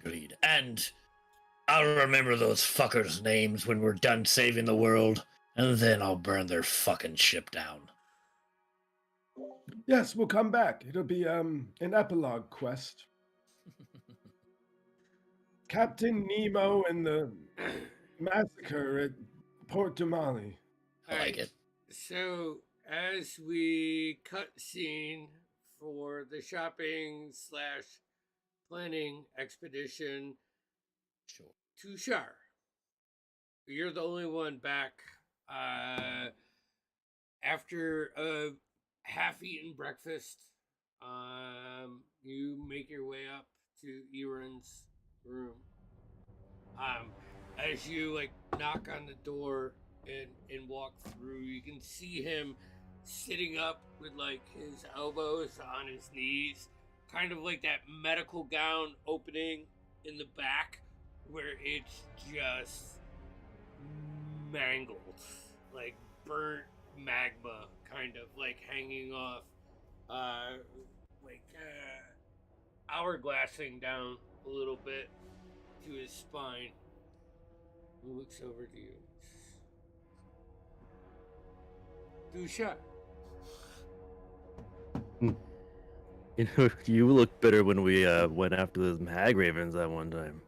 Agreed. And I'll remember those fuckers' names when we're done saving the world, and then I'll burn their fucking ship down. Yes, we'll come back. It'll be an epilogue quest. Captain Nemo and the massacre at Port Damali. I like it. So, as we cut scene for the shopping/planning expedition to Shar, you're the only one back after a half-eaten breakfast. You make your way up to Eren's room. As you knock on the door and walk through, you can see him sitting up with his elbows on his knees, kind of like that medical gown opening in the back where it's just mangled, like burnt magma, kind of hanging off, hourglassing down a little bit to his spine. He looks over to you. Dusha. You know, you looked better when we went after those hag ravens that one time.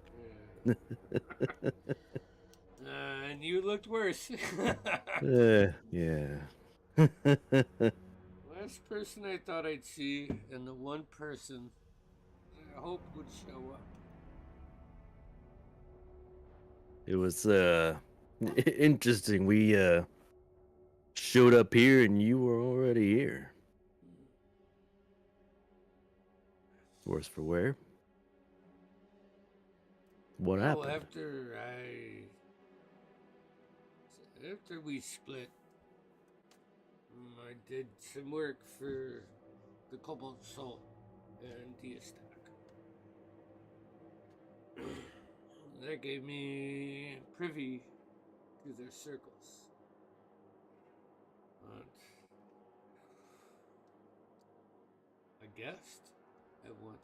And you looked worse. Yeah. Last person I thought I'd see, and the one person I hoped would show up. It was interesting. We showed up here and you were already here. Worse for wear. What happened? After we split, I did some work for the Cobalt Soul and Diastak. That gave me privy to their circles. But I guessed at one.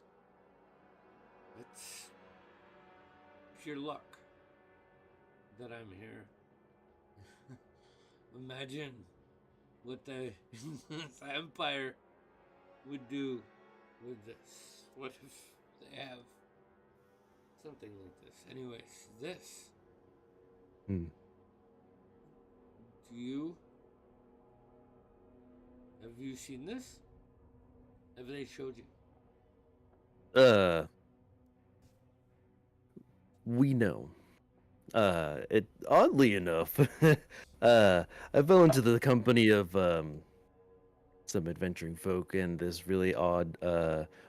It's pure luck that I'm here. Imagine what the Empire would do with this. What if they have something like this? Anyways, this. Do you? Have you seen this? Have they showed you? We know. It oddly enough, I fell into the company of some adventuring folk and this really odd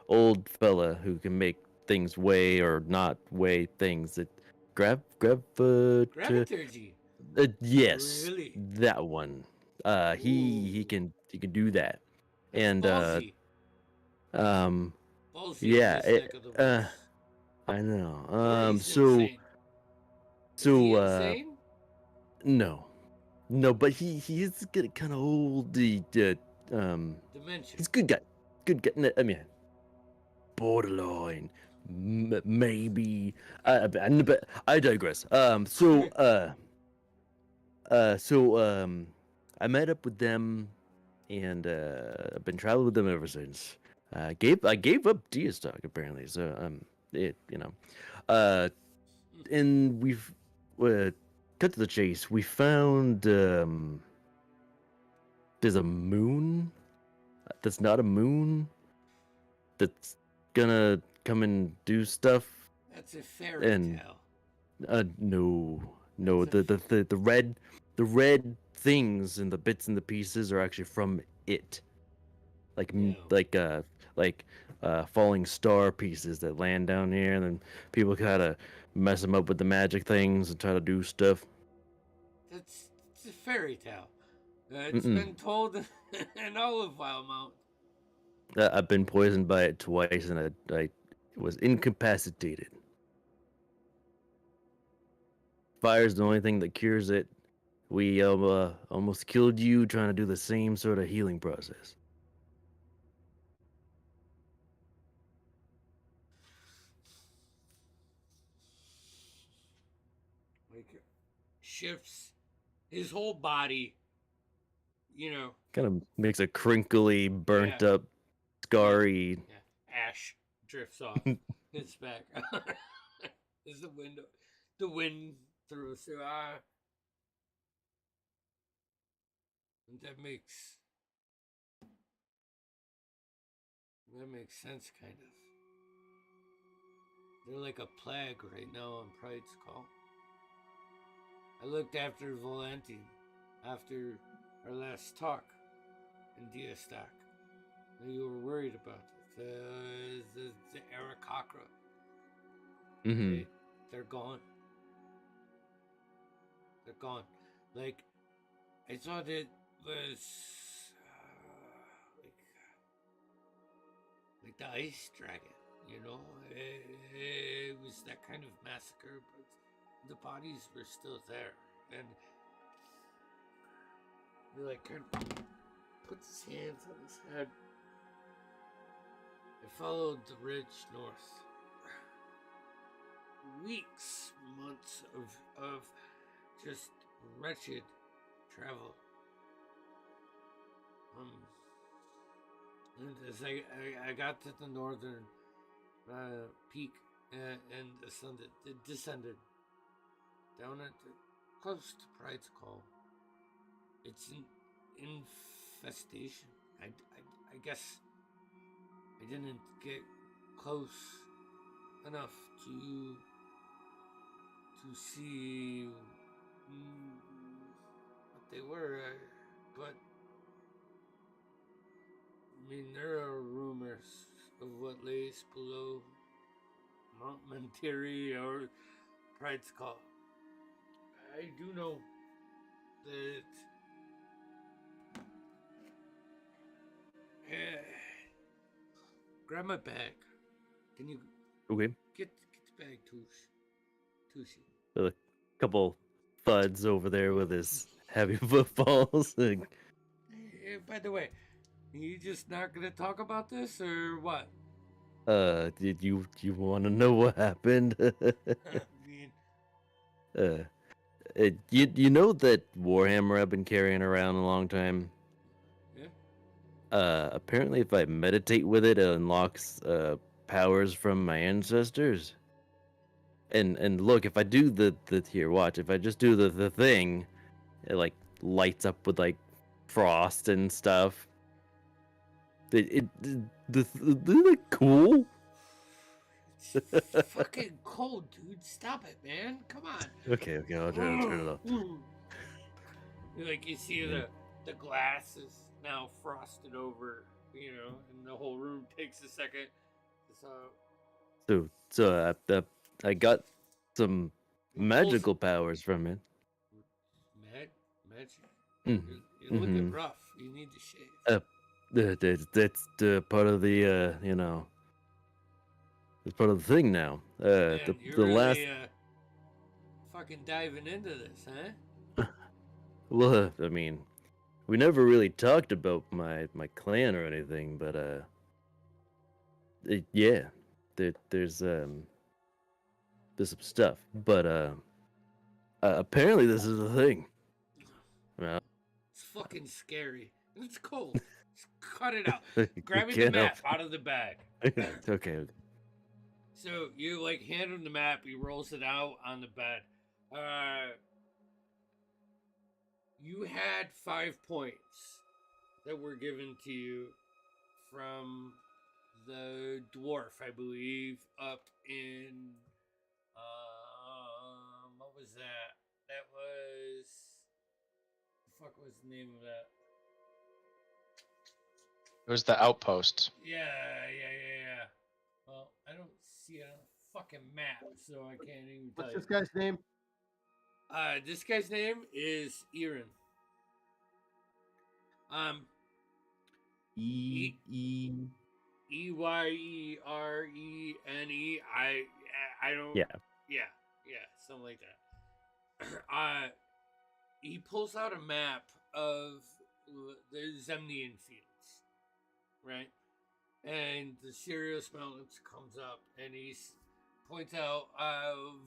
old fella who can make things weigh or not weigh things. That Graviturgist. Yes, Really? that one. He can do that. That's And ballsy. Ballsy yeah, in this neck of the woods. I know. Or he's So insane. Is he insane? no, but he's getting kind of old. Dementia. He's a good guy. I mean, borderline, maybe. But I digress. I met up with them, and I've been traveling with them ever since. I gave up Diastok apparently. So and we've cut to the chase. We found there's a moon that's not a moon that's gonna come and do stuff. That's a fairy tale. No, the red things and the bits and the pieces are actually from it, falling star pieces that land down here, and then people kind of mess them up with the magic things and try to do stuff. It's a fairy tale. It's been told in olive file mount. I've been poisoned by it twice, and I was incapacitated. Fire's the only thing that cures it. We almost killed you trying to do the same sort of healing process. Like, shifts his whole body, you know. Kind of makes a crinkly, burnt up, scarry. Yeah. Ash drifts off his back. There's the window. The wind through. So, that makes sense, kind of. They're like a plague right now on Pride's Call. I looked after Valentine after our last talk in Diastack. You were worried about it. The Arakakra. Mm-hmm. They're gone. They're gone. Like, I thought it was like the ice dragon, you know. It was that kind of massacre, but the bodies were still there, and he like kind of puts his hands on his head. I followed the ridge north. Weeks, months of just wretched travel. And as I got to the northern peak and descended down at close to Pride's Call. It's an infestation. I guess I didn't get close enough to see what they were, but I mean, there are rumors of what lays below Mount Mentiri or Pride's Call. I do know that grab my bag. Can you Okay. get the bag, Tushi? With a couple thuds over there with his heavy footfalls. Hey, by the way, you just not gonna talk about this or what? Did you want to know what happened? You know that Warhammer I've been carrying around a long time. Yeah. Apparently, if I meditate with it, it unlocks powers from my ancestors. And look, if I do the here, watch. If I just do the thing, it like lights up with like frost and stuff. They're like cool. It's fucking cold, dude. Stop it, man. Come on. Okay, I'll try to turn it off. Like you see the glass is now frosted over, you know, and the whole room takes a second. So I got some magical powers from it. Magic. Mm. You're looking rough. You need to shave. That's part of the you know. It's part of the thing now. Man, the really, last fucking diving into this, huh? well, I mean, we never really talked about my clan or anything, but yeah, there's some stuff, but apparently this is a thing. Well, It's fucking scary. And it's cold. Just cut it out. you Grabbing the can't map out of the bag. okay. So you like hand him the map. He rolls it out on the bed. You had 5 points that were given to you from the dwarf, I believe, up in what was that? That was the fuck was the name of that? It was the outpost. Yeah. Well, I don't see it on a fucking map, so I can't even tell What's you. this guy's name? This guy's name is Erin. E. Eyerene. I don't. Yeah. Yeah, something like that. He pulls out a map of the Zemnian fields, right? And the Sirius Mountains comes up, and he points out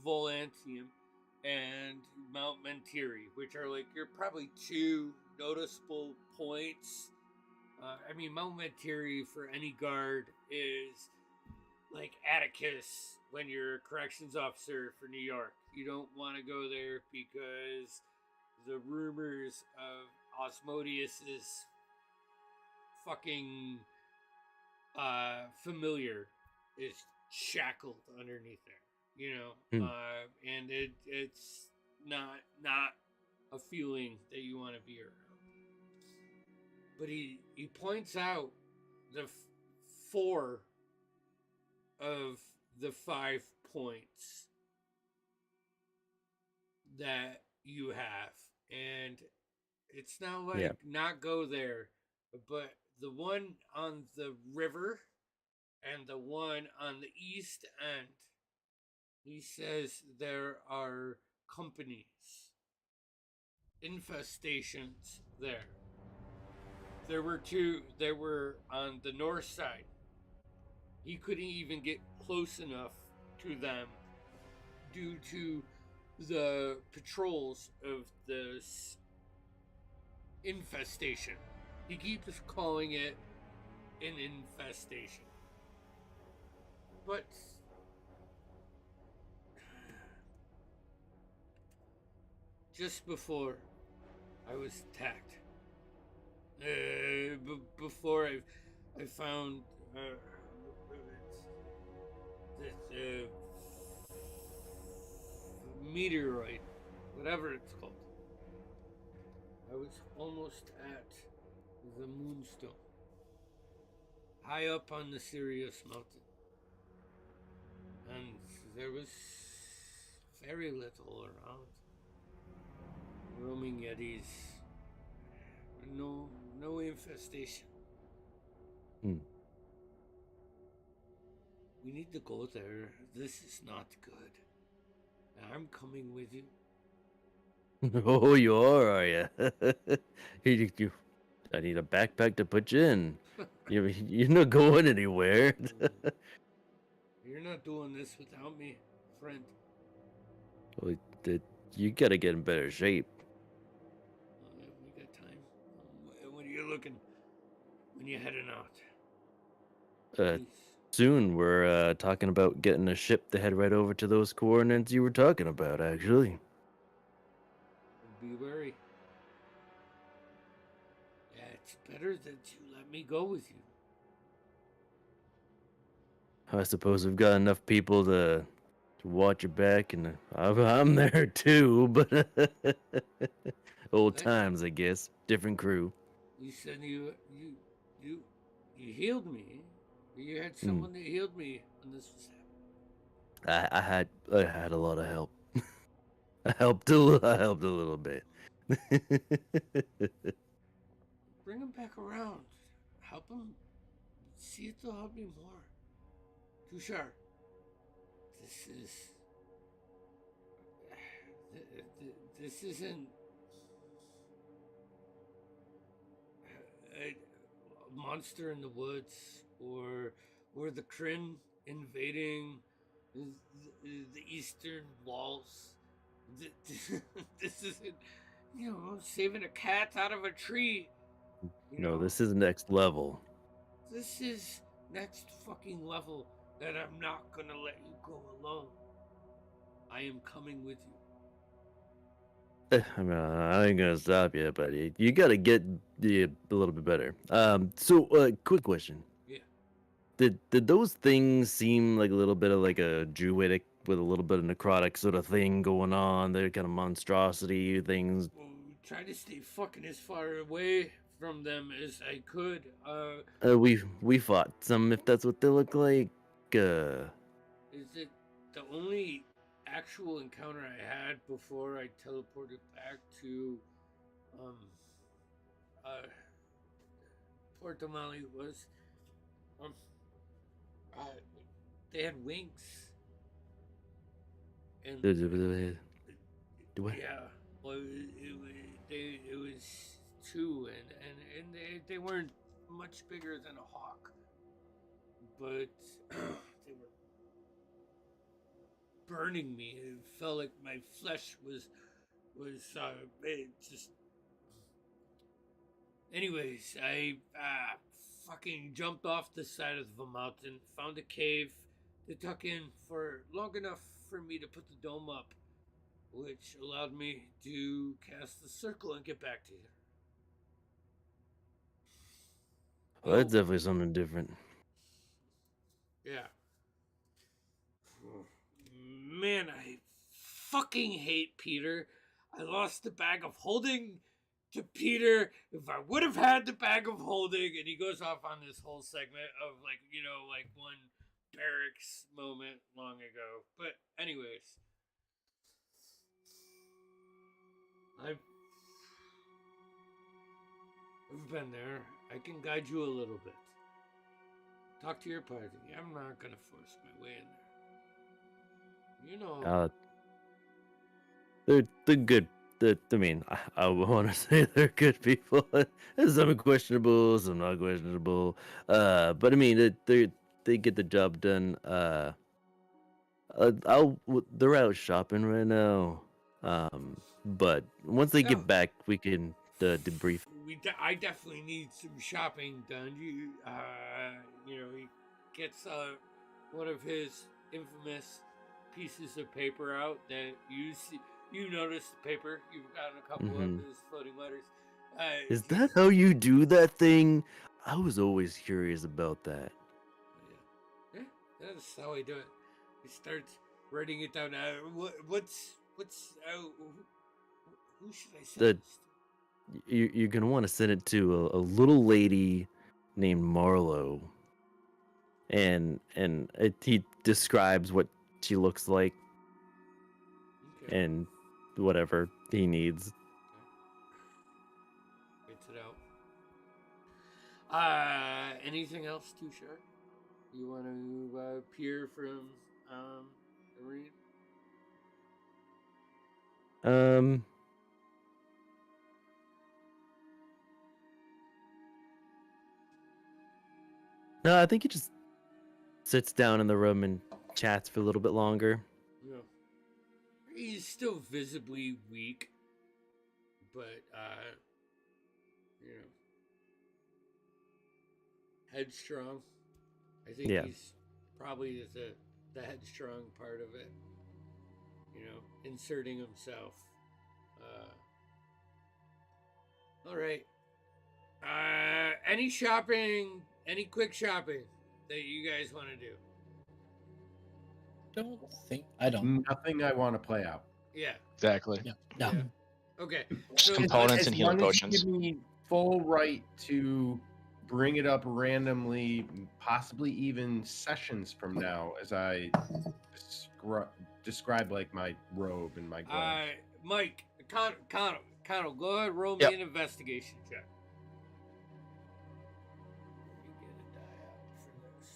Volantium and Mount Mentiri, which are like probably two noticeable points. Mount Mentiri for any guard is like Atticus when you're a corrections officer for New York. You don't want to go there because the rumors of Osmodius's fucking familiar is shackled underneath there, and it's not a feeling that you want to be around. But he points out the 4 of the 5 points that you have, and it's not like not go there, but the one on the river and the one on the east end, he says there are companies, infestations there. There were 2. There were on the north side. He couldn't even get close enough to them due to the patrols of the infestation. He keeps calling it an infestation. But just before I was attacked, before I found this meteoroid, whatever it's called, I was almost at the Moonstone, high up on the Sirius Mountain, and there was very little around. Roaming Yetis, no infestation. We need to go there. This is not good. I'm coming with you. Oh, you are you? I need a backpack to put you in. You're not going anywhere. You're not doing this without me, friend. Well, you gotta get in better shape. We got time. When are you looking? When you heading out? Please. Soon we're talking about getting a ship to head right over to those coordinates you were talking about, actually. Be wary. Yeah, it's better that you let me go with you. I suppose we've got enough people to watch your back, and I'm there too, but old times, I guess. Different crew. You said you healed me. You had someone that healed me when this was happening. I had a lot of help. I helped a little bit. Bring him back around. Help him. See if they'll help me more. Tushar, this isn't a monster in the woods or the Kryn invading the eastern walls. This isn't, saving a cat out of a tree. No, this is next level. This is next fucking level, and I'm not gonna let you go alone. I am coming with you. I ain't gonna stop you, but you gotta get a little bit better. Quick question. Yeah. Did those things seem like a little bit of like a druidic with a little bit of necrotic sort of thing going on? They're kind of monstrosity things. Well, try to stay fucking as far away from them as I could. We fought some, if that's what they look like. Is it the only actual encounter I had before I teleported back to Port Damali was um, uh, they had wings. And What? yeah, well, it was two, and they weren't much bigger than a hawk, but they were burning me. It felt like my flesh was it just. Anyways, I fucking jumped off the side of the mountain, found a cave to tuck in for long enough for me to put the dome up, which allowed me to cast the circle and get back to you. Well, that's definitely something different. Yeah. Man, I fucking hate Peter. I lost the bag of holding to Peter. If I would have had the bag of holding, and he goes off on this whole segment of like one barracks moment long ago. But anyways, I've been there. I can guide you a little bit. Talk to your party. I'm not gonna force my way in there. You know. They're good. I mean, I want to say they're good people. Some questionable, some not questionable. But I mean, they get the job done. They're out shopping right now. But once they get back, we can debrief. I definitely need some shopping done. He gets one of his infamous pieces of paper out that you see. You notice the paper. You've gotten a couple of his floating letters. Is that how you do that thing? I was always curious about that. Yeah, that's how I do it. He starts writing it down. What's who should I send this to? You're gonna want to send it to a little lady named Marlo, and he describes what she looks like, and whatever he needs. Gets it out. Anything else too short? You want to peer from Irene? No, I think he just sits down in the room and chats for a little bit longer. Yeah. He's still visibly weak, but headstrong. I think he's probably the headstrong part of it. Inserting himself. All right. Any shopping? Any quick shopping that you guys want to do? I don't. Nothing I want to play out. Yeah. Exactly. Yeah. No. Yeah. Okay. Just components As and healing long as you potions. give me full right to bring it up randomly, possibly even sessions from now, as I describe like my robe and my gloves. Mike, Connell, go ahead, roll Yep. me an investigation check. Let me get a die out for this.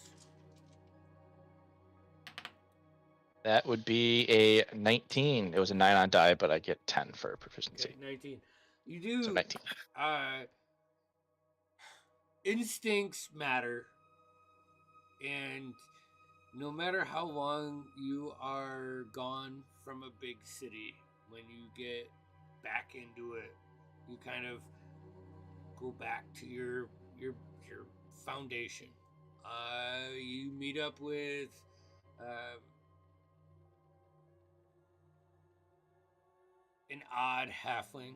That would be a 19. It was a 9 on die, but I get 10 for proficiency. Okay, 19. You do. So 19. Instincts matter, and no matter how long you are gone from a big city, when you get back into it, you kind of go back to your foundation. You meet up with an odd halfling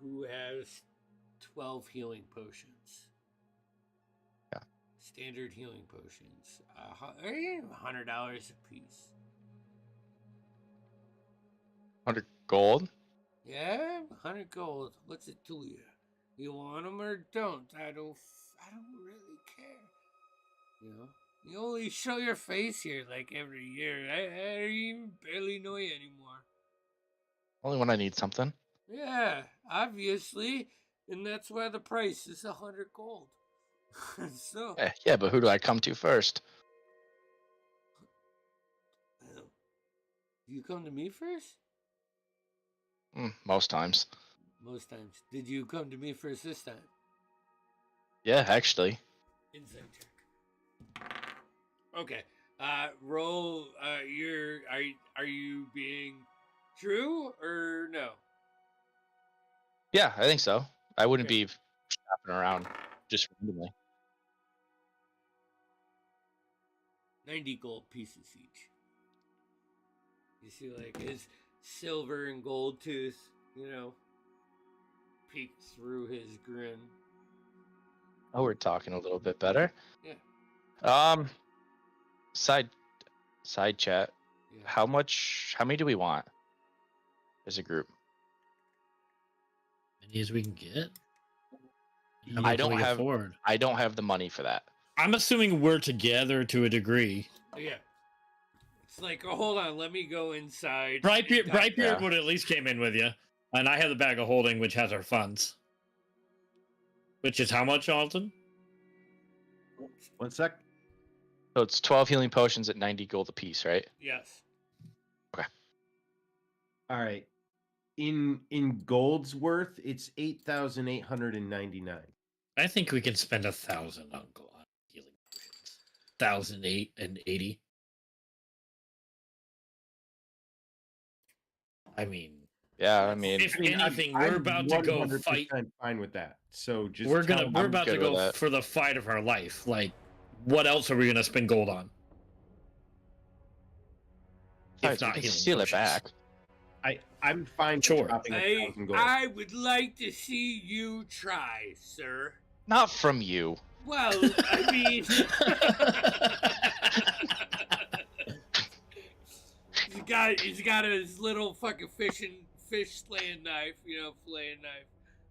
who has 12 healing potions. Yeah. Standard healing potions. $100 a piece. 100 gold? Yeah, 100 gold. What's it to you? You want them or don't? I don't really care. You only show your face here like every year. I even barely know you anymore. Only when I need something. Yeah, obviously. And that's why the price is 100 gold. So, Yeah, but who do I come to first? you come to me first? Most times. Most times. Did you come to me first this time? Yeah, actually. Insight check. Okay. Roll. Are you being true or no? Yeah, I think so. I wouldn't Okay. be shopping around just randomly. 90 gold pieces each. You see, like, his silver and gold tooth, peek through his grin. Oh, we're talking a little bit better. Yeah. Side chat. Yeah. How many do we want as a group? Many as we can get. How I much don't can we have afford? I don't have the money for that. I'm assuming we're together to a degree. Yeah. It's like, oh, hold on, let me go inside. Brightbeard Yeah. would at least came in with you, and I have the bag of holding, which has our funds. Which is how much, Alton? 1 sec. So it's 12 healing potions at 90 gold apiece, right? Yes. All right. In gold's worth, it's 8,899. I think we can spend 1,000 on healing potions. 1,080. I mean, Yeah, I mean, if anything, we're about to go fight. I'm fine with that. So just We're tell me- about to good with go that. for the fight of our life. Like, what else are we gonna spend gold on? besides, we can healing steal it potions. back. I'm fine with Sure. dropping 1,000 gold. I would like to see you try, sir. Not from you. Well, I mean, he's got his little fucking fish slaying knife, filleting knife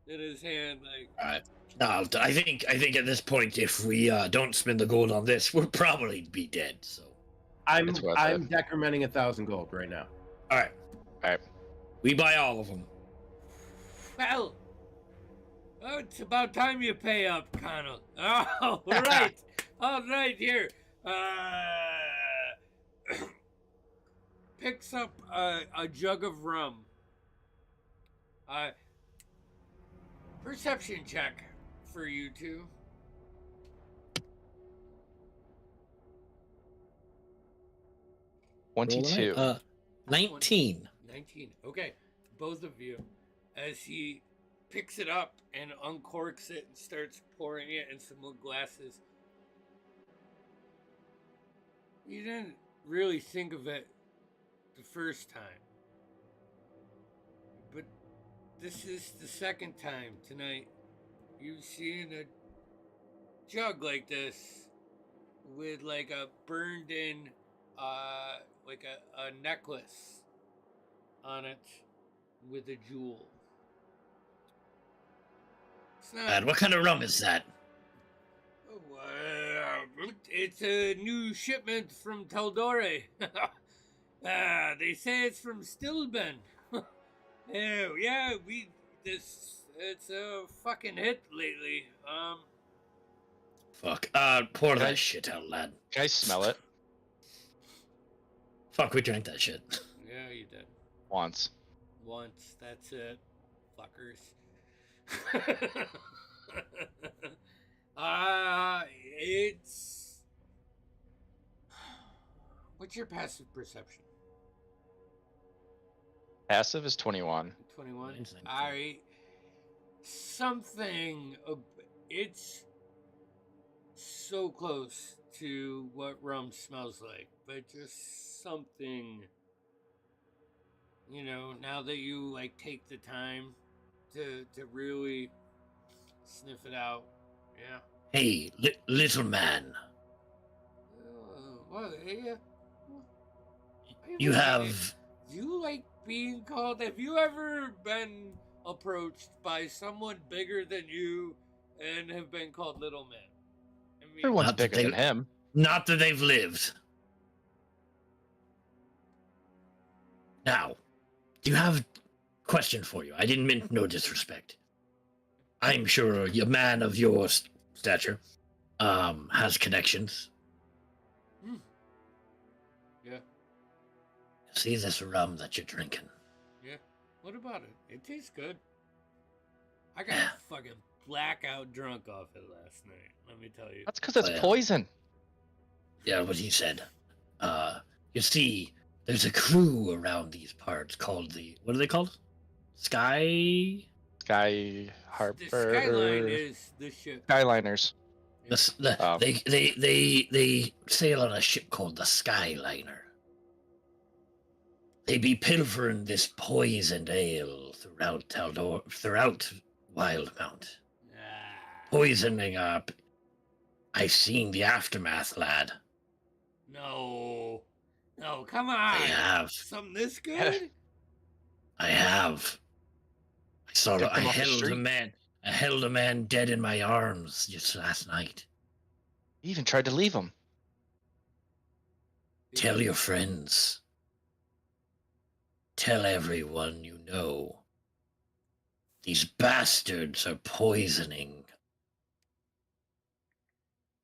in his hand, like. No, I think at this point, if we don't spend the gold on this, we'll probably be dead. So, I'm It's worth decrementing 1,000 gold right now. all right, we buy all of them. Well, it's about time you pay up, Connell. Oh, right. All right, here. Picks up a jug of rum. Perception check for you two. Roll 22. 19. 19. Okay, both of you. As he picks it up and uncorks it and starts pouring it in some little glasses. You didn't really think of it the first time. But this is the second time tonight you've seen a jug like this with like a burned in like a necklace on it with a jewel. It's not. What kind of rum is that? It's a new shipment from Taldore. They say it's from Stillben. Yeah, it's a fucking hit lately. Fuck. Pour that shit out, lad. Can I smell it Fuck, we drank that shit. Yeah, you did. once? Once, that's it. Fuckers. It's... What's your passive perception? Passive is 21. 21? Mine's 19. Alright. Something... It's so close to what rum smells like, but just something... now that you, take the time to really sniff it out. Yeah. Hey, little man. Well, yeah. You have... Do you like being called? Have you ever been approached by someone bigger than you and have been called little man? I mean, Everyone's Not that bigger than they- him. Not that they've lived. Now, do you have a question for you? I didn't mean no disrespect. I'm sure a man of your stature has connections. Yeah. See this rum that you're drinking? Yeah. What about it? It tastes good. I got fucking blackout drunk off it last night. Let me tell you. That's because it's Well, poison. Yeah, what he said. You see, there's a crew around these parts called what are they called? Sky. Sky Harbor. The Skyline is the ship. Skyliners. Yeah. They sail on a ship called the Skyliner. They be pilfering this poisoned ale throughout Wildmount. Poisoning up. I've seen the aftermath, lad. No, come on. I have. Something this good? I have. I saw. Took I him off the held a street. man. I held a man dead in my arms just last night. You even tried to leave him. Tell your friends. Tell everyone you know. These bastards are poisoning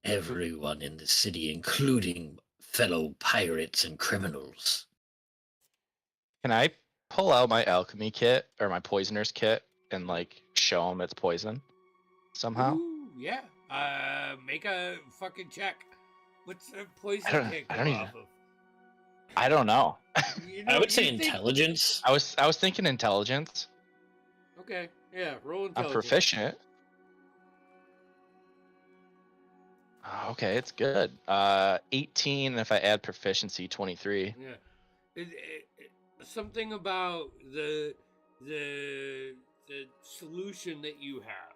everyone in the city, including fellow pirates and criminals. Can I pull out my alchemy kit or my poisoner's kit and like show him it's poison somehow? Ooh, yeah. Make a fucking check. What's the poison I don't- kit I go don't off even- of? I don't know. You I would say you think- intelligence. I was thinking intelligence. Okay, yeah, roll I'm intelligence. proficient. Oh, okay, it's good. 18. If I add proficiency, 23. Yeah. Something about the solution that you have.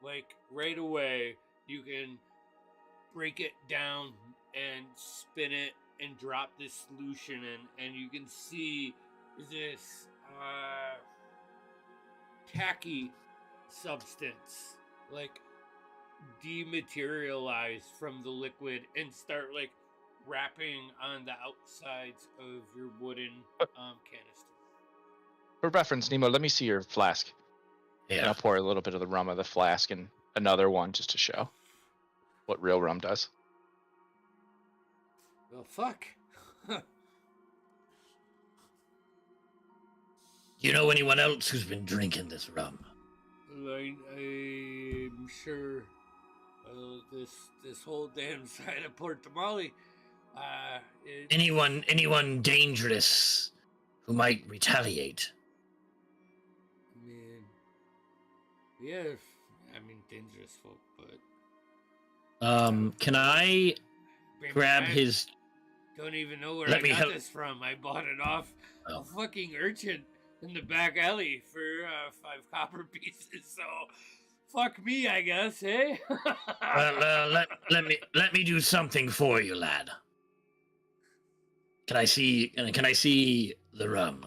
Like right away, you can break it down and spin it and drop this solution in, and you can see this tacky substance like dematerialize from the liquid and start like wrapping on the outsides of your wooden canister. For reference, Nemo, let me see your flask. And Yeah. I'll pour a little bit of the rum of the flask and another one just to show what real rum does. Well, fuck. You know anyone else who's been drinking this rum? I'm sure this whole damn side of Port Tamale. Anyone dangerous who might retaliate? Man, yeah, dangerous folk, but Can I baby, grab I his? don't even know where Let I me got help- this from. I bought it off Oh. a fucking urchin in the back alley for 5 copper pieces. So, fuck me, I guess, eh? Well, let me do something for you, lad. Can I see the rum?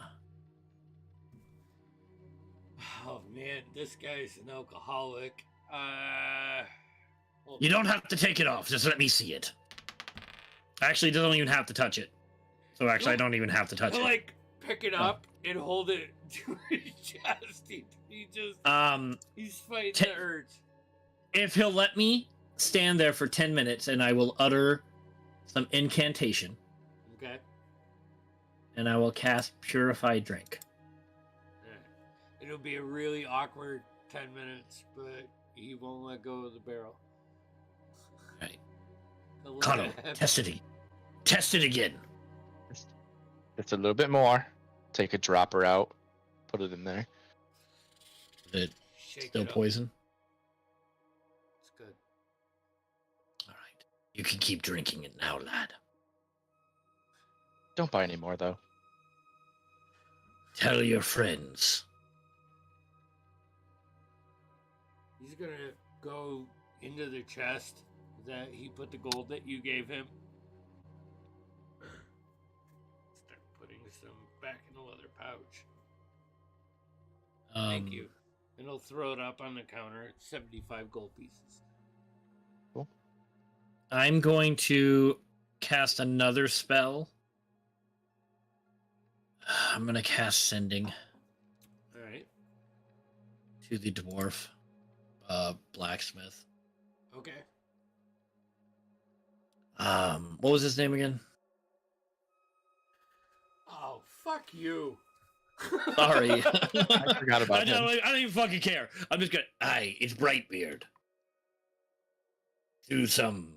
Oh man, this guy's an alcoholic. Hold You on. don't have to take it off. Just let me see it. Actually, don't even have to touch it. So actually, I don't even have to touch He'll, it. like pick it up and hold it to his chest. He just he's fighting ta- the urge. If he'll let me stand there for 10 minutes, and I will utter some incantation, Okay. and I will cast Purify Drink. Alright. It'll be a really awkward 10 minutes, but he won't let go of the barrel. Right. He'll let Connell, it happen. test it. Test it again. Just a little bit more. Take a dropper out. Put it in there. Is it Shake still it up. poison? It's good. All right. You can keep drinking it now, lad. Don't buy any more though. Tell your friends. He's gonna go into the chest that he put the gold that you gave him. Start putting some back in the leather pouch. Thank you. And he'll throw it up on the counter. 75 gold pieces. I'm going to cast another spell. I'm going to cast Sending All right. to the dwarf blacksmith. Okay. What was his name again? Oh, fuck you. Sorry. I forgot about him. I don't even fucking care. I'm just gonna. Aye, it's Brightbeard. Do some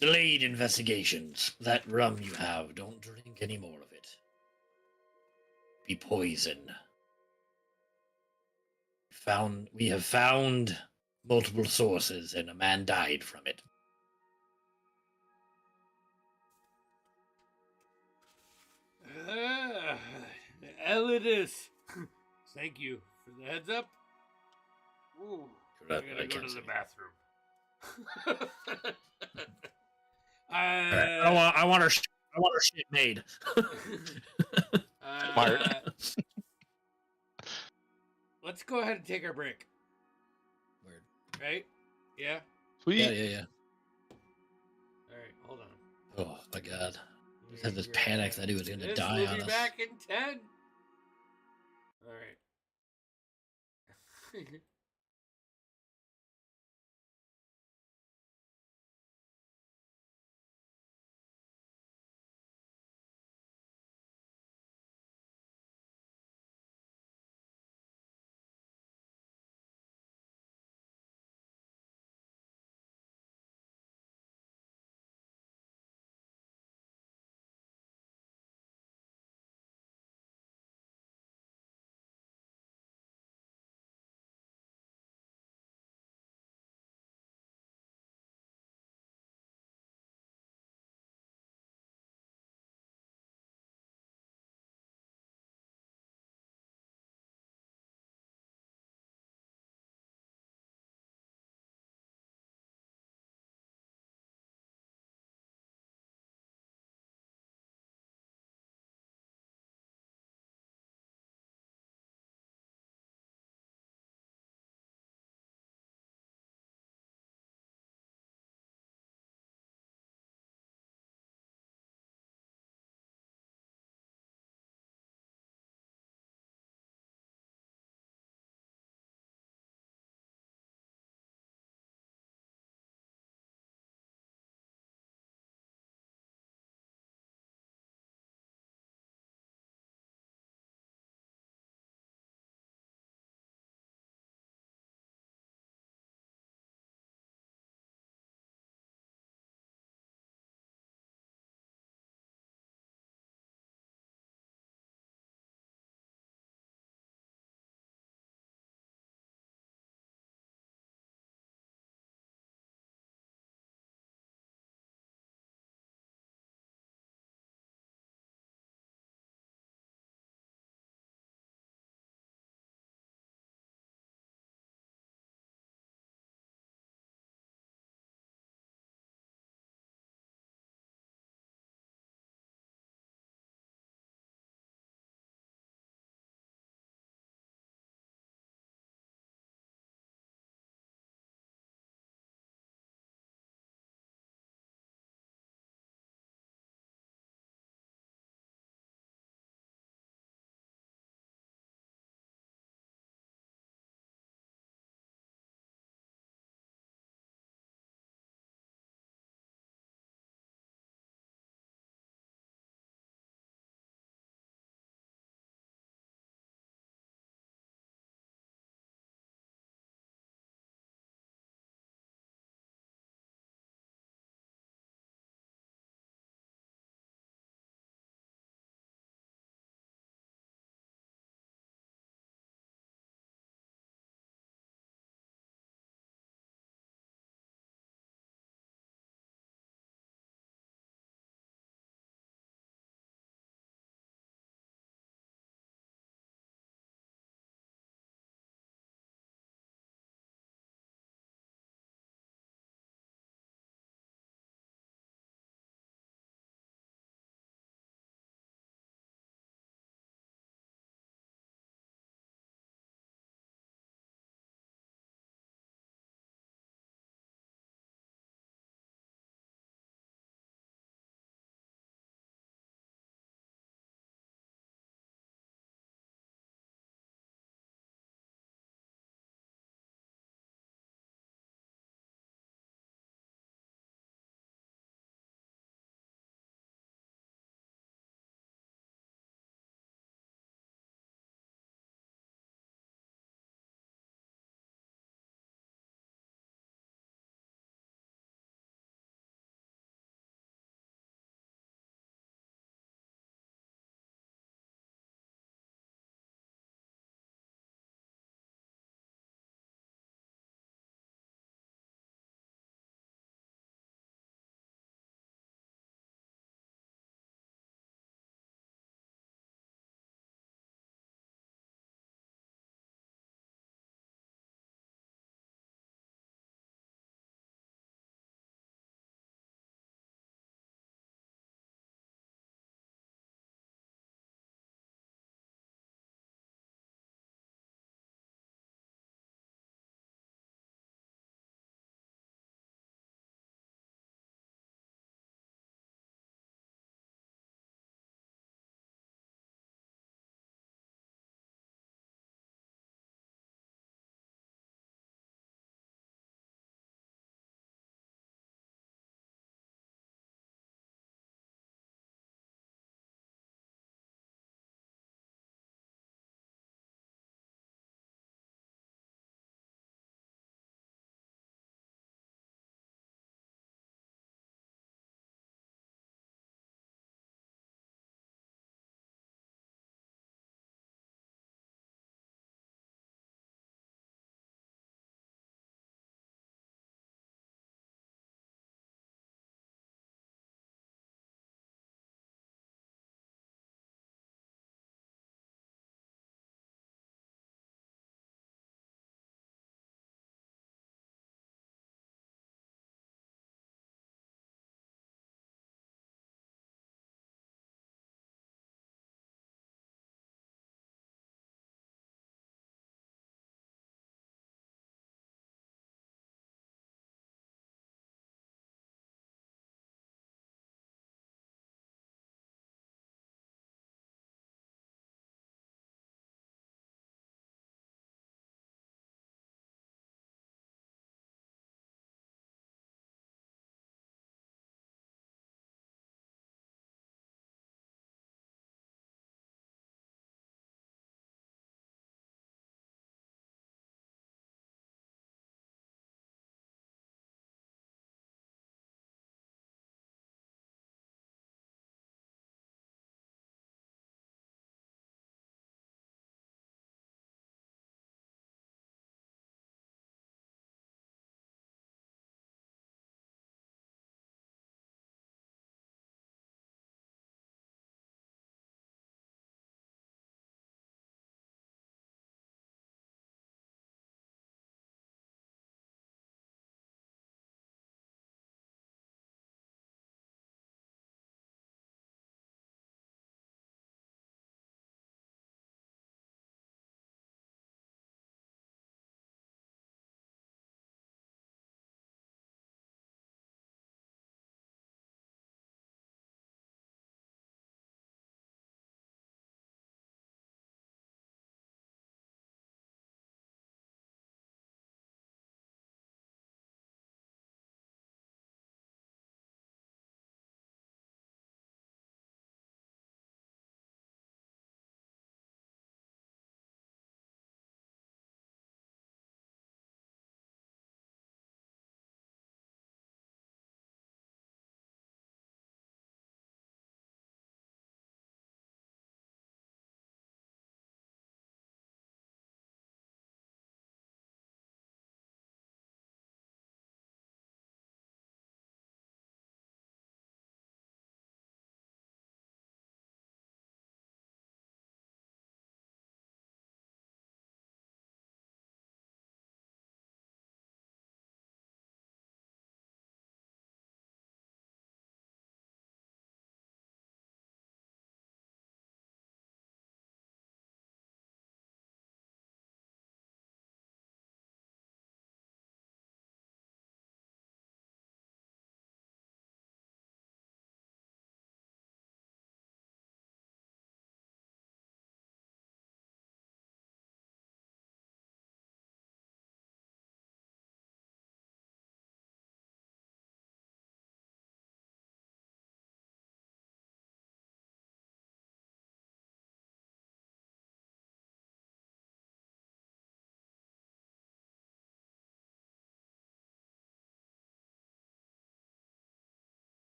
delayed investigations. That rum you have, don't drink any more of it. Be poison. We have found multiple sources, and a man died from it. Elidus. Thank you for the heads up. Ooh, I Correct, gotta I go can't to see. the bathroom. I want our shit made. Smart. Let's go ahead and take our break. Word. Right? Yeah? Sweet. Yeah. Alright, hold on. Oh my god. Just had this panic that he was gonna die We'll on be us. back in 10. Alright.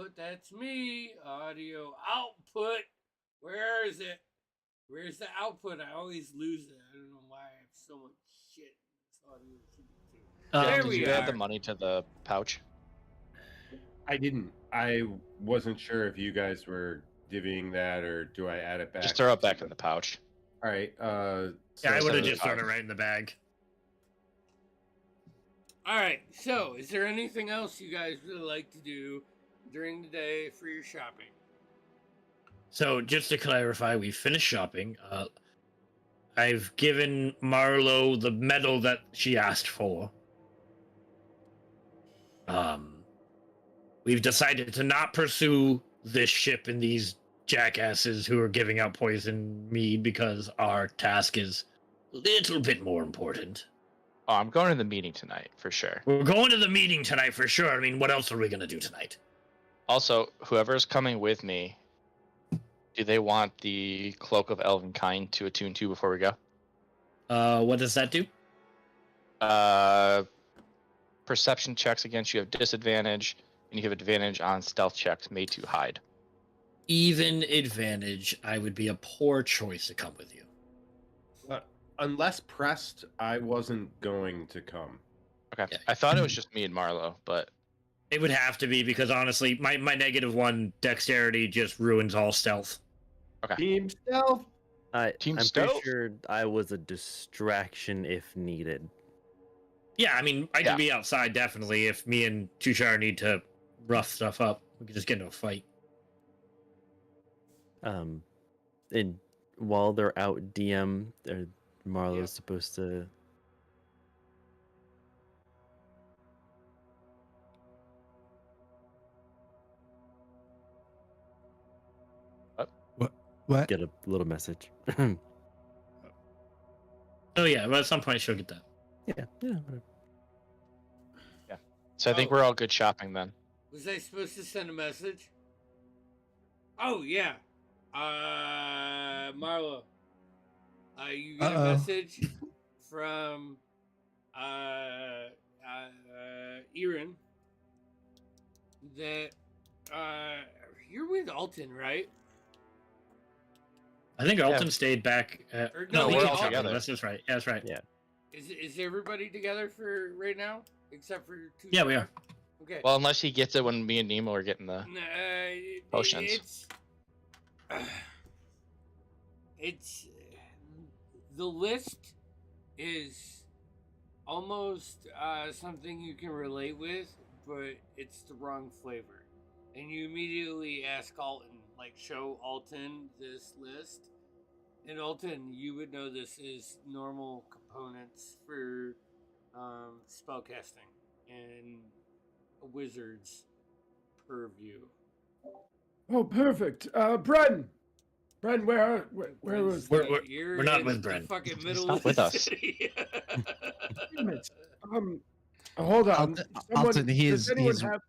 output, that's me. Audio output. Where is it? Where's the output? I always lose it. I don't know why I have so much shit. This audio should be too. There Did we you add are. the money to the pouch? I didn't. I wasn't sure if you guys were divvying that or do I add it back? Just throw it back in the pouch. All right. Yeah, So I would have so- just thrown it right in the bag. All right. So, is there anything else you guys would like to do during the day for your shopping? So, just to clarify, we finished shopping. I've given Marlo the medal that she asked for. We've decided to not pursue this ship and these jackasses who are giving out poison mead because our task is a little bit more important. Oh, I'm going to the meeting tonight for sure. We're going to the meeting tonight for sure. I mean, what else are we going to do tonight? Also, whoever's coming with me, do they want the Cloak of Elvenkind to attune to before we go? What does that do? Perception checks against you have disadvantage, and you have advantage on stealth checks made to hide. Even advantage, I would be a poor choice to come with you. unless pressed, I wasn't going to come. Okay. Yeah. I thought it was just me and Marlo, but It would have to be because honestly, my -1 dexterity just ruins all stealth. Team stealth. Team I'm stealth? pretty sure I was a distraction if needed. Yeah, I mean, I Yeah. could be outside definitely if me and Tushar need to rough stuff up. We could just get into a fight. And while they're out, Marlo's Yeah. supposed to. What? Get a little message. Oh yeah, well at some point she'll get that. yeah, whatever. so I think Oh. we're all good shopping then. Was I supposed to send a message? Oh yeah. Marlo. You get a Uh-oh. message from Erin that you're with Alton, right? I think Yeah. Alton stayed back. Or No, no, we we're came all together. together. That's just right. Yeah, that's right. Yeah. Is everybody together for right now except for two? Yeah, we are. Okay. Well, unless he gets it when me and Nemo are getting the. Potions. It's the list is almost something you can relate with, but it's the wrong flavor. And you immediately ask Alton, like, show Alton this list. And Alton, you would know this is normal components for spellcasting and a wizard's purview. Oh, perfect. Bren, where was? We're You're not in with the Bren. fucking He's middle not of the with us. city. Damn it. Hold on. Alton, does anyone he's have?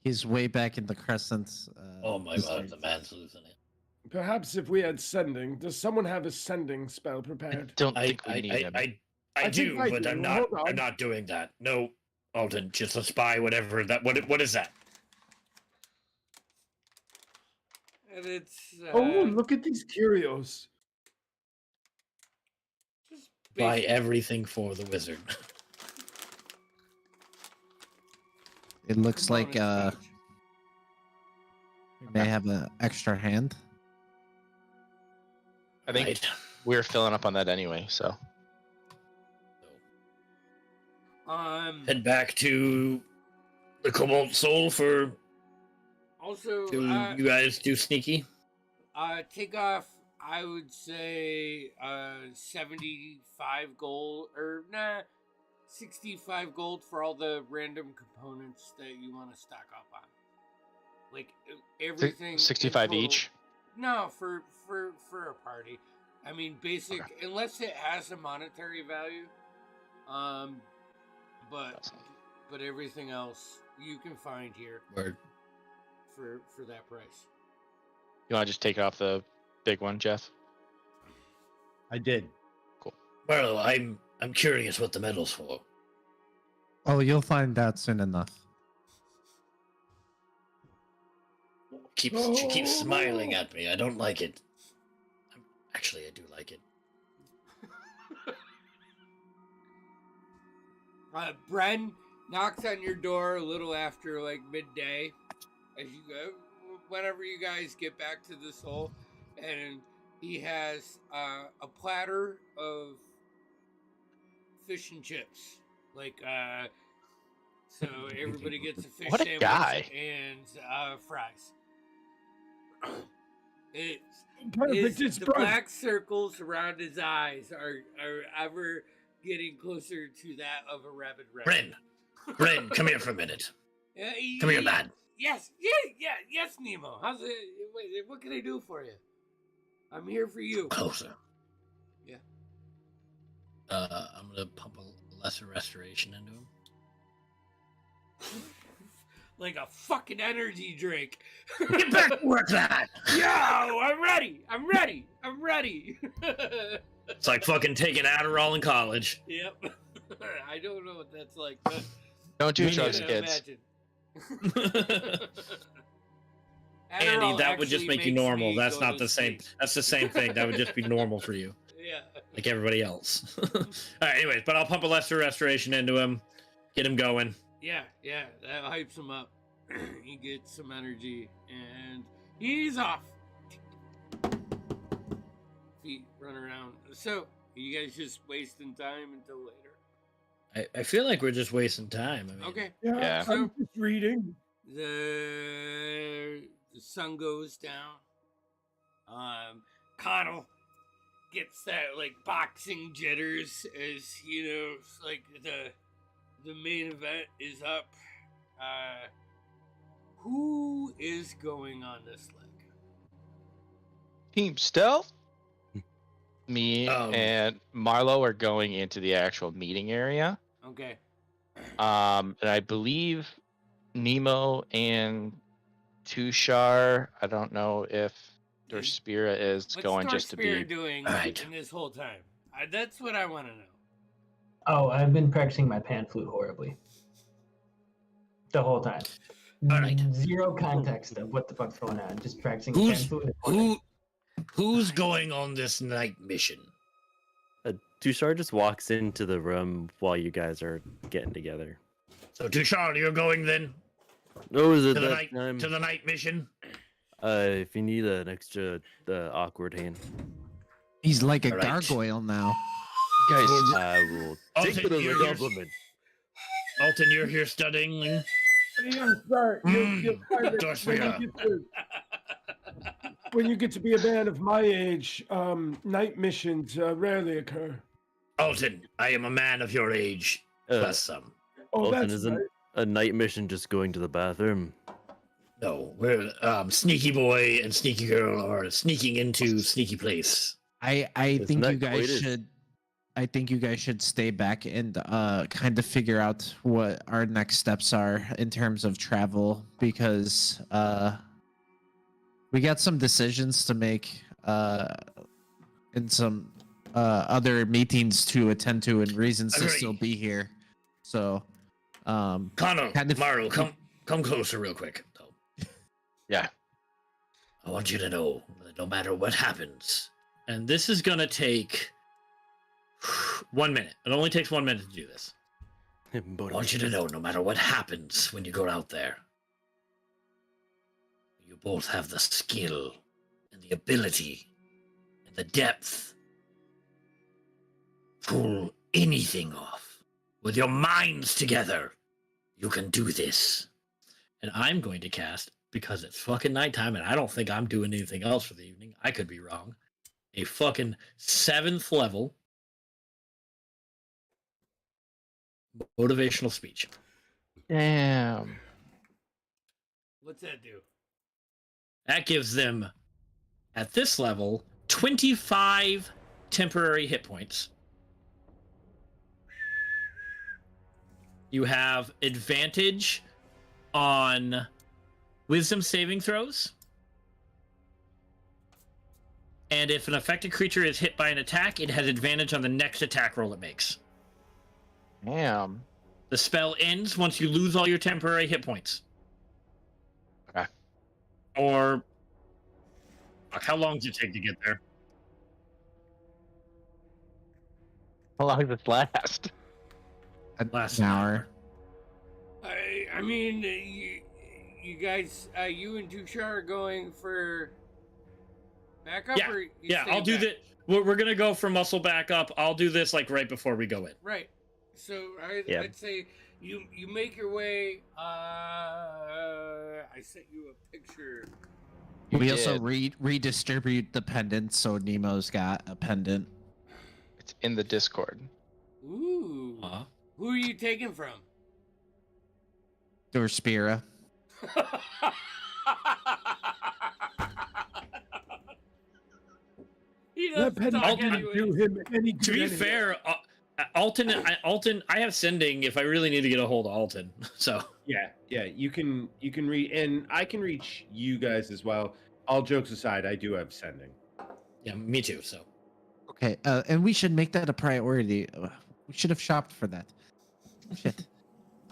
he's way back in the crescent. Oh my god, the man's losing it. Perhaps if we had sending, does someone have a sending spell prepared? Don't I think we need him. I I do, think I but do. I'm not. Hold on. I'm not doing that. No, Alton, just a spy, whatever. That what is that? And it's Oh, look at these curios. just Buy basic- everything for the wizard. It looks like components pouch. they have an extra hand. I think Right. we're filling up on that anyway, so. Head back to the Cobalt Soul for Also, to you guys do sneaky. take off. I would say 75 gold, or 65 gold for all the random components that you want to stock up on. Like everything. in 65 total- each. No, for a party. I mean, basic unless it has a monetary value. But everything else you can find here Word. for that price. You want to just take off the big one, Jeff? I did. Marlo, I'm curious what the medal's for. Oh, you'll find out soon enough. She keeps smiling at me. I don't like it. Actually, I do like it. Bren knocks on your door a little after like midday, as you go, whenever you guys get back to this hole, and he has a platter of fish and chips, so everybody gets a fish What a sandwich guy. and fries. Perfect. It's The Brent. black circles around his eyes are ever getting closer to that of a rabid rat. Bren, come here for a minute. Yeah, Come here, lad. Yes, yes, Nemo. How's it? Wait, what can I do for you? I'm here for you. Closer. Yeah. I'm gonna pump a lesser restoration into him. Like a fucking energy drink. Get back to work, lad! Yo, I'm ready. It's like fucking taking Adderall in college. Yep. I don't know what that's like, but Don't do Me drugs, neither. kids. Imagine. Andy, Adderall that would just actually make you makes normal. me That's go not to the same. sleep. That's the same thing. That would just be normal for you, Yeah. like everybody else. All right, anyways, but I'll pump a lesser restoration into him, get him going. Yeah, that hypes him up. He gets some energy, and he's off. Feet run around. So, you guys just wasting time until later? I feel like we're just wasting time. I mean, Okay. Yeah. I'm just reading. The sun goes down. Connell gets that like boxing jitters as it's like the main event is up. Who is going on this leg? Team Stealth? Me Oh. and Marlo are going into the actual meeting area. Okay. And I believe Nemo and Tushar, I don't know if Dorspira is What's going just to Dorspira be. doing Alright. in this whole time? That's what I want to know. Oh, I've been practicing my pan flute horribly. The whole time. Alright. Zero context of what the fuck's going on. Just practicing pan Who's flute. who's going on this night mission? Tushar just walks into the room while you guys are getting together. So Tushar, you're going then Oh, is it to the that night time? to the night mission? If you need an extra awkward hand, He's like a All right. gargoyle now. Guys, I will take Alton, it as you're a here. compliment. Alton, you're here studying. Yeah, sir. You'll find it Dorspira. when you get to be a man of my age, night missions rarely occur. Alton, I am a man of your age, plus some. Oh, Alton, that's isn't right. a night mission just going to the bathroom? No, we're sneaky boy and sneaky girl are sneaking into sneaky place. I Isn't think that you guys coitus? should. I think you guys should stay back and kind of figure out what our next steps are in terms of travel because we got some decisions to make and some other meetings to attend to and reasons to Agree. still be here. So, Connor, Kind of- Marl, come closer real quick. though. Yeah. I want you to know that no matter what happens, and this is gonna take 1 minute. It only takes 1 minute to do this. I want you to know, no matter what happens when you go out there, you both have the skill and the ability and the depth to pull anything off. With your minds together, you can do this. And I'm going to cast, because it's fucking nighttime and I don't think I'm doing anything else for the evening, I could be wrong, a fucking 7th level motivational speech. Damn. What's that do? That gives them, at this level, 25 temporary hit points. You have advantage on wisdom saving throws. And if an affected creature is hit by an attack, it has advantage on the next attack roll it makes. Damn. The spell ends once you lose all your temporary hit points. Okay. Or fuck, how long does it take to get there? How long does this last? Last An hour. I mean, you guys, you and Dusha are going for backup, Yeah, or you Yeah, stay I'll do back? that. We're gonna go for muscle backup. I'll do this like right before we go in. Right. So Yeah. I'd say you make your way. I sent you a picture. We also did. redistribute the pendants, so Nemo's got a pendant. It's in the Discord. Ooh. Who are you taking from? Or Spira. He That doesn't pen talk didn't anyways. do him any good. To be anyway. fair, Alton, I have sending if I really need to get a hold of Alton. So Yeah, you can read, and I can reach you guys as well. All jokes aside, I do have sending. yeah, me too. So Okay, and we should make that a priority. We should have shopped for that. Shit. It's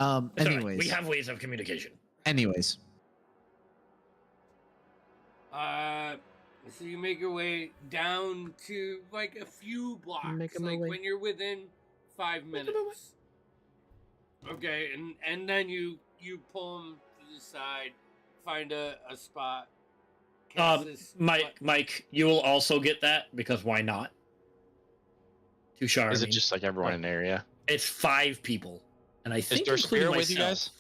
all right. Anyways. We have ways of communication. Anyways. So you make your way down to like a few blocks, Making my like way. when you're within 5 minutes. Okay, and then you pull them to the side, find a spot. cast this Mike, you will also get that because why not? Tushar. Is it just like everyone in the area? It's 5 people, and I think there a including spear with you myself. guys?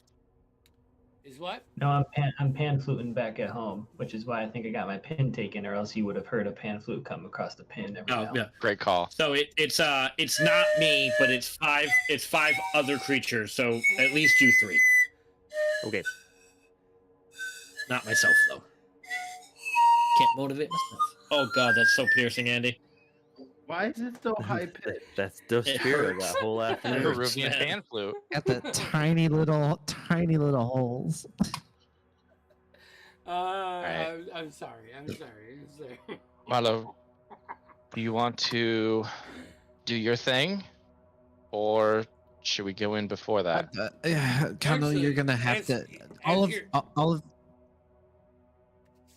Is what? No, I'm pan fluting back at home, which is why I think I got my pin taken, or else you would have heard a pan flute come across the pin every Oh now. yeah. Great call. So it's not me, but it's 5 other creatures. So at least you 3. Okay. Not myself though. Can't motivate myself. Oh god, that's so piercing, Andy. Why is it so high pitched? That's the It spirit hurts. that whole afternoon. Peruvian man. pan flute. Got the tiny little holes. I'm sorry. I'm sorry. Marlo, do you want to do your thing, or should we go in before that? Connell, Actually, you're gonna have to. All of.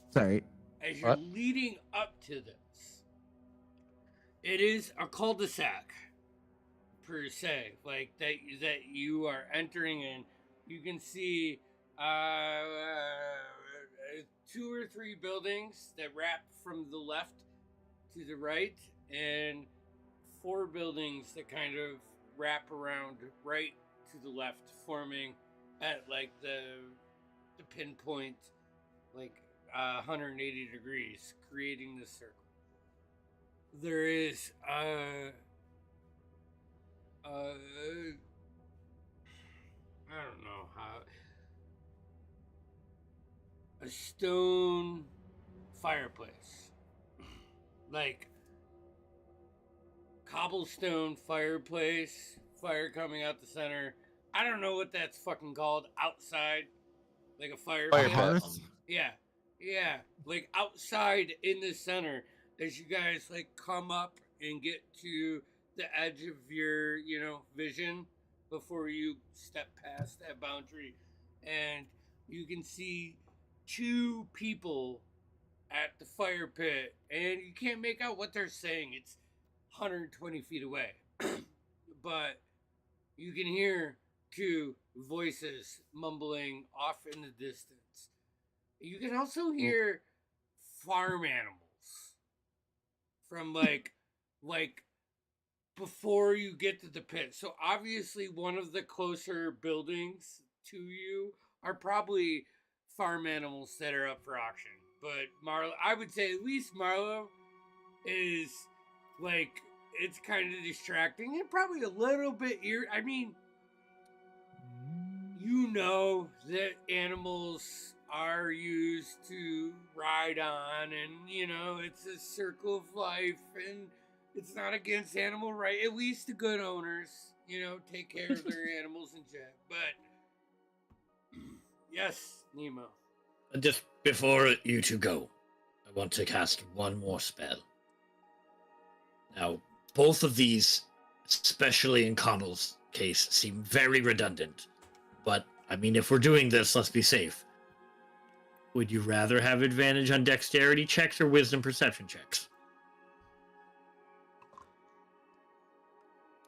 Sorry. As you're What? leading up to this, it is a cul-de-sac per se, like that you are entering in. You can see 2 or 3 buildings that wrap from the left to the right, and 4 buildings that kind of wrap around right to the left, forming at like the pinpoint, like 180 degrees, creating this circle. There is I don't know how, a stone fireplace, like cobblestone fireplace, fire coming out the center. I don't know what that's fucking called outside, like a fire Fire pit. Hearth? Yeah, like outside in the center, as you guys like come up and get to the edge of your, vision before you step past that boundary, and you can see 2 people at the fire pit, and you can't make out what they're saying. It's 120 feet away, but you can hear 2 voices mumbling off in the distance. You can also hear farm animals from like before you get to the pit. So obviously one of the closer buildings to you are probably farm animals that are up for auction. But Marlo, I would say at least Marlo is like, it's kind of distracting and probably a little bit I mean, you know that animals are used to ride on, and it's a circle of life, and it's not against animal right. At least the good owners, take care of their animals and shit. But yes, Nemo. Just before you 2 go, I want to cast one more spell. Now, both of these, especially in Connell's case, seem very redundant. But, I mean, if we're doing this, let's be safe. Would you rather have advantage on dexterity checks or wisdom perception checks?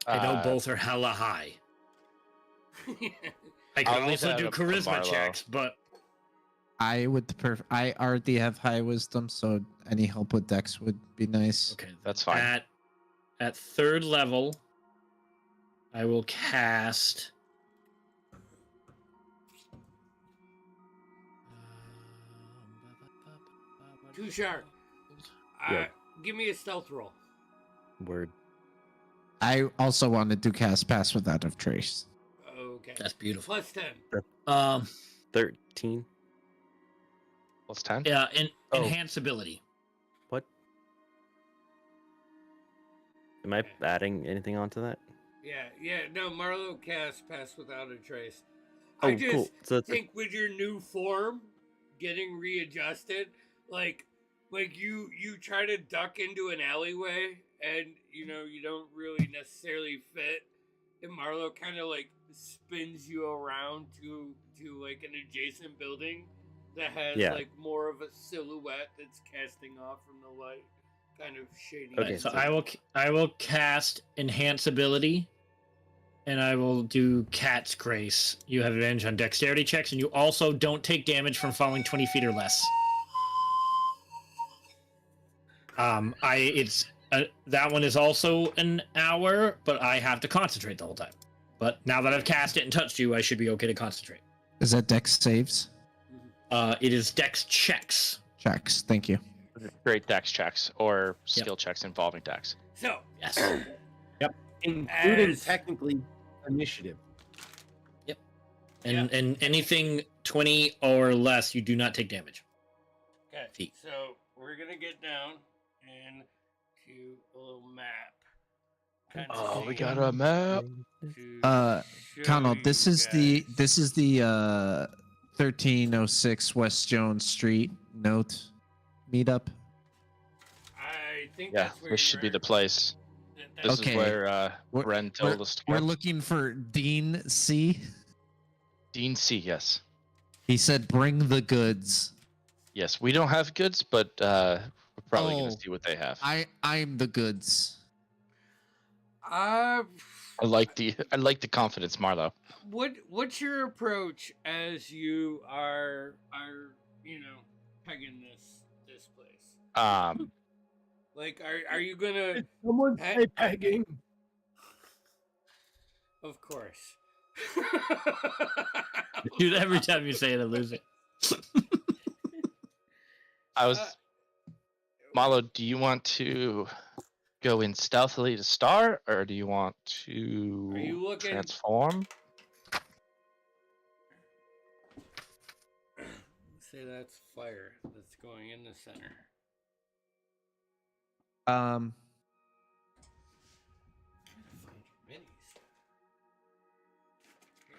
I know both are hella high. I I'll could also leave do that up to charisma Marlo. checks, but I would I already have high wisdom, so any help with dex would be nice. okay, That's fine. At third level, I will cast. Too sharp. Yeah. Give me a stealth roll. Word. I also wanted to cast Pass Without a Trace. Okay. That's beautiful. Plus 10. 13. Plus 10? Yeah, Oh. enhance ability. What? Am I adding anything onto that? Yeah. No, Marlo cast Pass Without a Trace. Oh, I just cool. So it's think with your new form getting readjusted, like you try to duck into an alleyway and you don't really necessarily fit, and Marlo kind of like spins you around to like an adjacent building that has like more of a silhouette that's casting off from the light, kind of shady. Okay, So so- I will cast enhance ability, and I will do Cat's Grace. You have advantage on dexterity checks, and you also don't take damage from falling 20 feet or less. That one is also an hour, but I have to concentrate the whole time. But now that I've cast it and touched you, I should be okay to concentrate. Is that dex saves? It is dex checks. Checks. Thank you. Great dex checks or skill checks involving dex. So, Yes. Including As- technically initiative. And anything 20 or less, you do not take damage. okay. Feet. So we're gonna get down into a little map. Kind of Oh, we see got a map. to show Connell, you this is guys. the 1306 West Jones Street note meetup. I think Yeah, that's where this should be you're- the place. This Okay. is where We're- Ren told us to We're go. looking for Dean C. Dean C, yes. He said, "Bring the goods." Yes, we don't have goods, but we're probably going Oh. to see what they have. I'm the goods. I like the confidence, Marlo. What's your approach as you are pegging this place? Like, are you gonna? Did someone say pegging? Of course. Dude, every time you say it, I lose it. I was Marlo, do you want to go in stealthily to start, or do you want Are you to looking- transform? Say that's fire that's going in the center.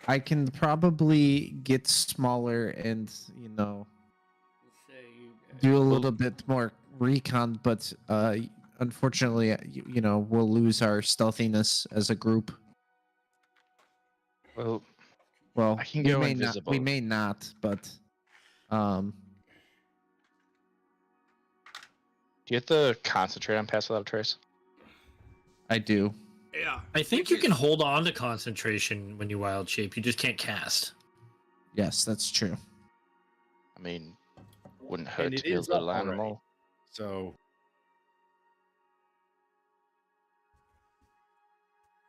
I can probably get smaller and Let's say you guys- do a little bit more recon, but unfortunately, we'll lose our stealthiness as a group. Well, Well, I can we go may invisible. Not, we may not, but do you have to concentrate on Pass Without a Trace? I do. Yeah. I think Which you is- can hold on to concentration when you wild shape. You just can't cast. Yes, that's true. I mean, wouldn't hurt it to be a is little up already. animal. So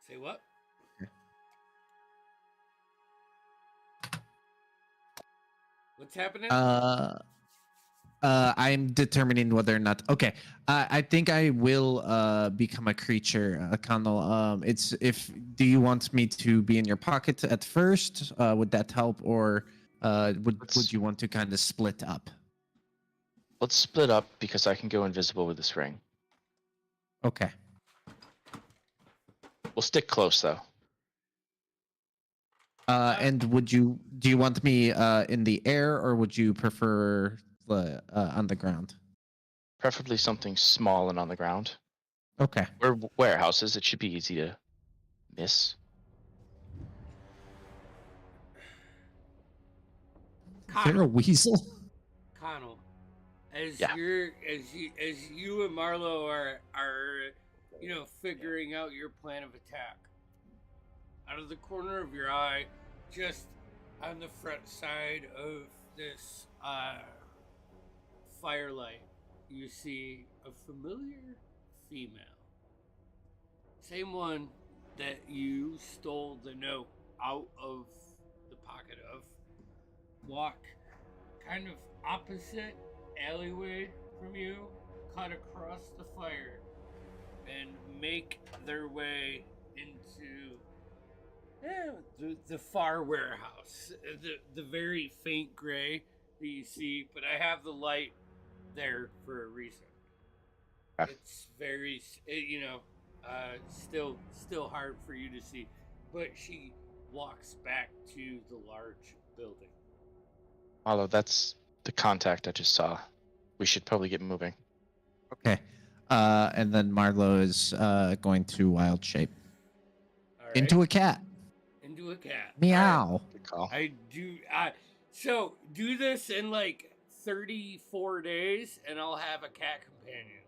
Say what? What's happening? I'm determining whether or not. Okay, I think I will become a creature, Connell. It's if. Do you want me to be in your pocket at first? Would that help, or would you want to kind of split up? Let's split up because I can go invisible with this ring. Okay. We'll stick close though. And do you want me in the air, or would you prefer on the ground? Preferably something small and on the ground. Okay. We're warehouses. It should be easy to miss. Is there a weasel? Connell, as Yeah. as you and Marlo are figuring out your plan of attack. Out of the corner of your eye, just on the front side of this firelight, you see a familiar female. Same one that you stole the note out of the pocket of. Walk kind of opposite alleyway from you, cut across the fire, and make their way into the far warehouse. The very faint gray that you see, but I have the light there for a reason. Okay. It's very, still hard for you to see, but she walks back to the large building. Although that's the contact I just saw. We should probably get moving. Okay. And then Marlo is going to wild shape All right? into a cat. Into a cat. Meow. All right. Good call. I do. So do this in like 34 days, and I'll have a cat companion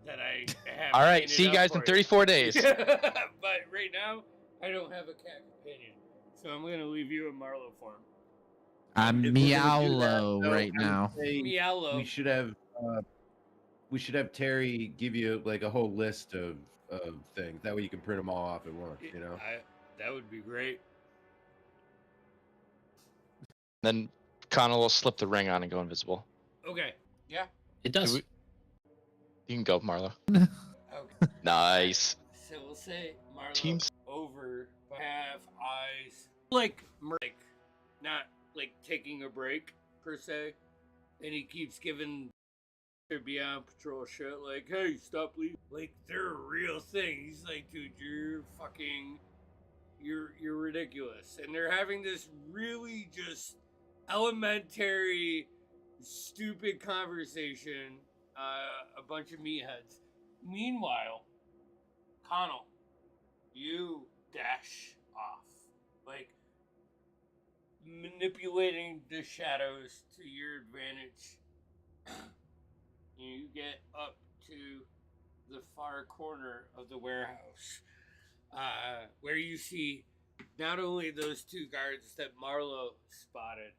that I have. All right. painted See you up guys for in 34 days. But right now, I don't have a cat companion, so I'm gonna leave you in Marlo form. I'm If we're gonna do that, Meowlo though, right I would now. say Meowlo. We should have Terry give you like a whole list of things. That way you can print them all off at once. You know. That would be great. Then Connell will slip the ring on and go invisible. Okay. Yeah. It does. You can go, Marlo. Okay. Nice. So we'll say Marlo Teams. over, but have eyes like not like taking a break per se, and he keeps giving their beyond patrol shit like, hey, stop leaving. Like they're a real thing. He's like, dude, you're ridiculous, and they're having this really just elementary, stupid conversation. A bunch of meatheads. Meanwhile, Connell, you dash off, like manipulating the shadows to your advantage. You get up to the far corner of the warehouse, where you see not only those two guards that Marlo spotted,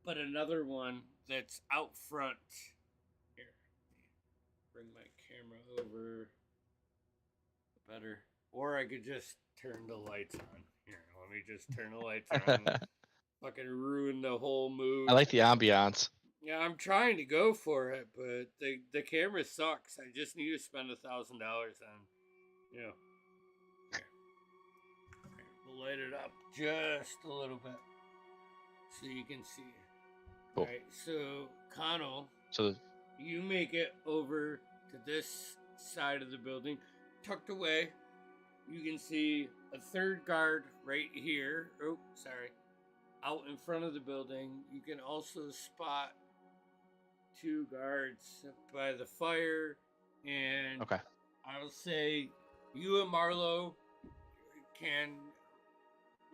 but another one that's out front. Here, bring my camera over better. Or I could just turn the lights on. Here, let me just turn the lights on. Fucking ruin the whole mood. I like the ambiance. Yeah, I'm trying to go for it, but the camera sucks. I just need to spend $1,000 on, Here. We'll light it up just a little bit so you can see. Cool. Alright, so Connell, So you make it over to this side of the building, tucked away. You can see a third guard right here. Oh, sorry. Out in front of the building. You can also spot two guards by the fire, and okay. I'll say you and Marlo can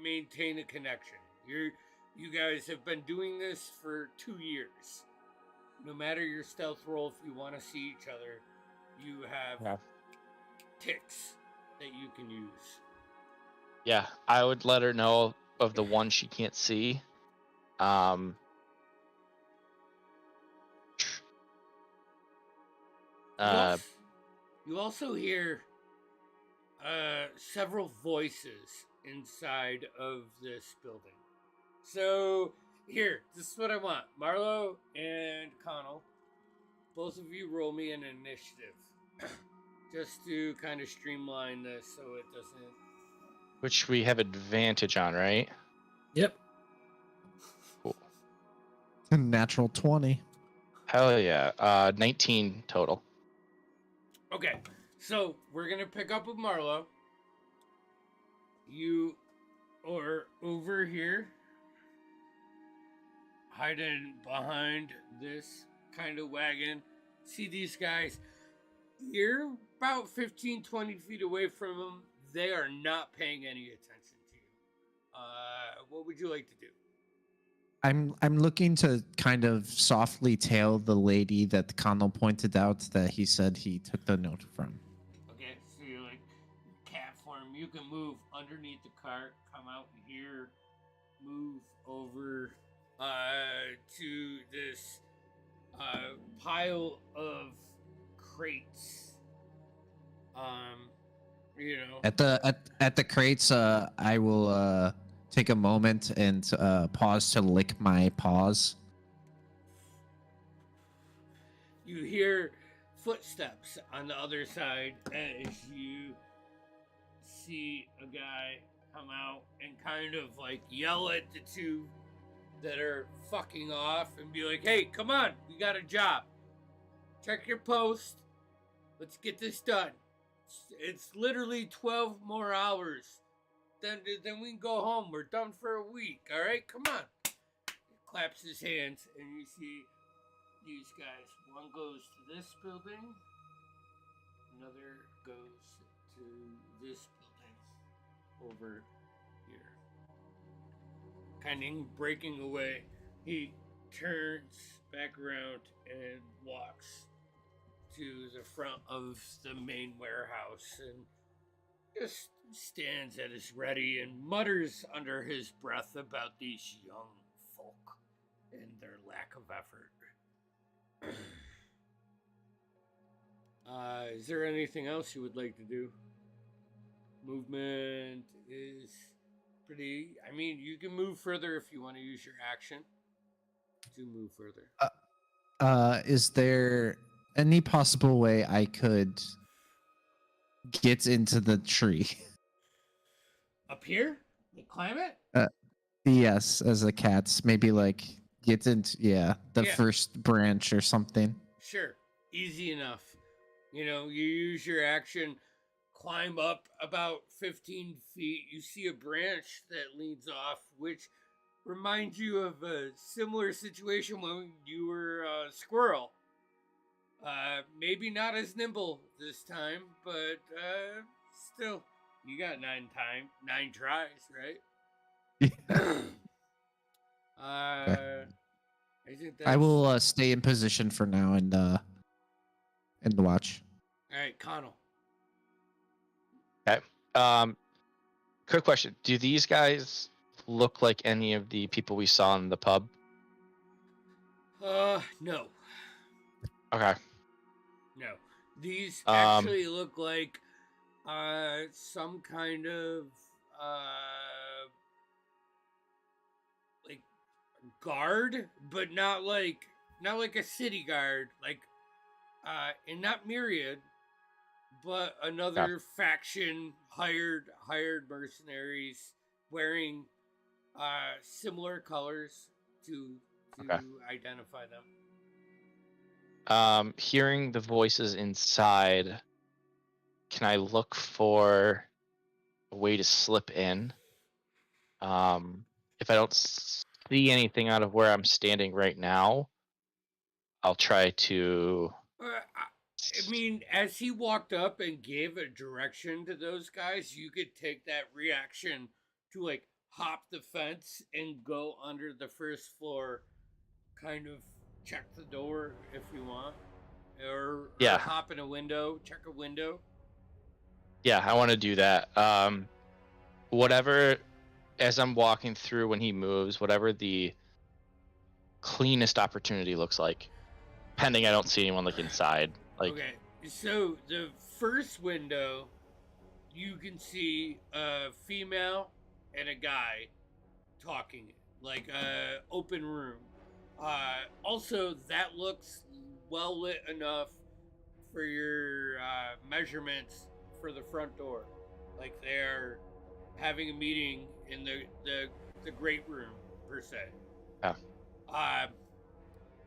maintain a connection. You guys have been doing this for 2 years. No matter your stealth roll, if you want to see each other, you have ticks that you can use. Yeah, I would let her know of the one she can't see. You also hear several voices inside of this building. So, here, this is what I want. Marlo and Connell, both of you roll me an initiative. Just to kind of streamline this so it doesn't... Which we have advantage on, right? Yep. Cool. Natural 20. Hell yeah. 19 total. Okay, so we're going to pick up with Marlo. You are over here, hiding behind this kind of wagon. See these guys? You're about 15, 20 feet away from them. They are not paying any attention to you. What would you like to do? I'm looking to kind of softly tail the lady that Connell pointed out that he said he took the note from. Okay, so you're like cat form. You can move underneath the cart, come out here, move over to this pile of crates. You know. At the crates, I will take a moment and pause to lick my paws. You hear footsteps on the other side as you see a guy come out and kind of like yell at the two that are fucking off and be like, hey, come on, we got a job. Check your post. Let's get this done. It's literally 12 more hours. Then we can go home. We're done for a week. All right, come on. He claps his hands, and you see these guys. One goes to this building. Another goes to this building over here. Kind of breaking away. He turns back around and walks to the front of the main warehouse and just stands at his ready and mutters under his breath about these young folk and their lack of effort. Is there anything else you would like to do? Movement is pretty... I mean, you can move further if you want to use your action to move further. Is there any possible way I could get into the tree? Up here? Like climb it? Yes, as a cat, maybe like get into the first branch or something. Sure, easy enough. You know, you use your action, climb up about 15 feet. You see a branch that leads off, which reminds you of a similar situation when you were a squirrel. Maybe not as nimble this time, but still, you got 9 tries, right? I think that's... I will stay in position for now and watch. All right, Connell. Okay. Quick question: do these guys look like any of the people we saw in the pub? No. Okay. No. These actually look like some kind of like guard, but not like a city guard, like and not Myriad, but another faction hired mercenaries wearing similar colors to identify them. Hearing the voices inside, can I look for a way to slip in? If I don't see anything out of where I'm standing right now, I'll try to... I mean, as he walked up and gave a direction to those guys, you could take that reaction to like hop the fence and go under the first floor, kind of check the door if you want, or hop in a window, check a window. Yeah, I want to do that. Whatever, as I'm walking through when he moves, whatever the cleanest opportunity looks like, pending I don't see anyone like inside. Like, okay, so the first window, you can see a female and a guy talking, like a open room. Also, that looks well lit enough for your measurements for the front door. Like they're having a meeting in the great room per se. Yeah.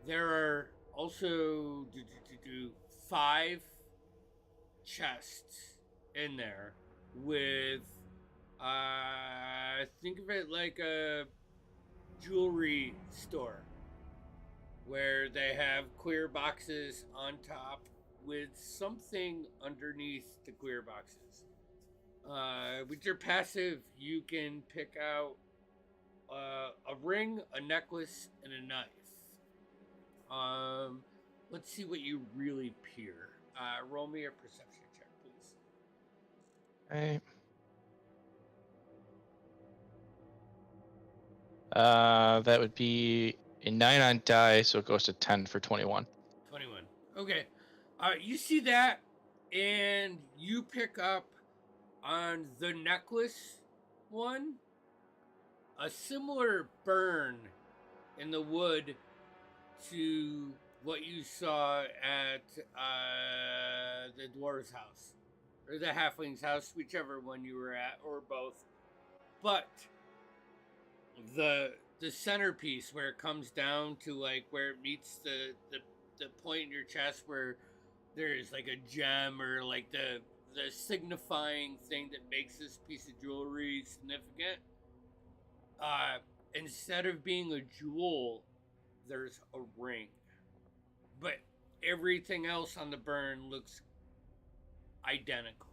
There are also 5 chests in there with think of it like a jewelry store where they have clear boxes on top with something underneath the clear boxes. With your passive, you can pick out a ring, a necklace, and a knife. Let's see what you really peer. Roll me a perception check, please. Right. That would be a 9 on die, so it goes to 10 for 21. 21. Okay. You see that, and you pick up on the necklace one a similar burn in the wood to what you saw at the dwarf's house or the halfling's house, whichever one you were at, or both. But the centerpiece where it comes down to like where it meets the point in your chest where there's like a gem or like the signifying thing that makes this piece of jewelry significant. Instead of being a jewel, there's a ring. But everything else on the burn looks identical.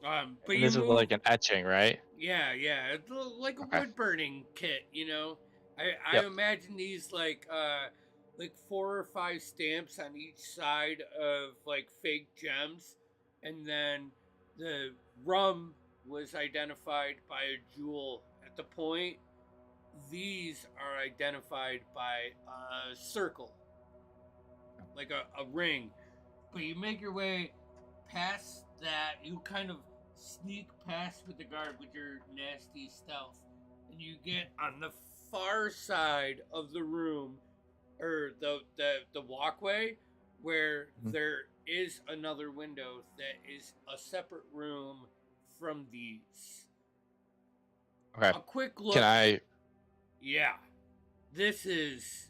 But And you this is move, like an etching, right? yeah, it's like a Okay. wood burning kit, you know. I Yep. imagine these like 4 or 5 stamps on each side of like fake gems, and then the rum was identified by a jewel at the point. These are identified by a circle, like a ring. But you make your way past that. You kind of sneak past with the guard with your nasty stealth, and you get on the far side of the room, or the walkway, where there is another window that is a separate room from these. Okay. A quick look. Can I? Yeah, this is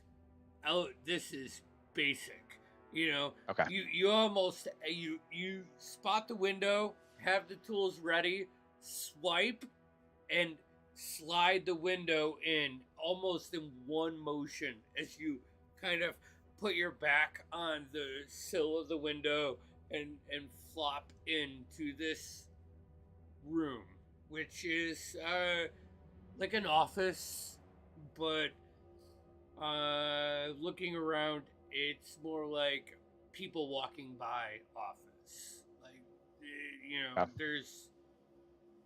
basic. You know, Okay. you almost you spot the window, have the tools ready, swipe, and slide the window in almost in one motion as you kind of put your back on the sill of the window and flop into this room, which is like an office, but looking around, it's more like people walking by office. Like, you know, Yeah. there's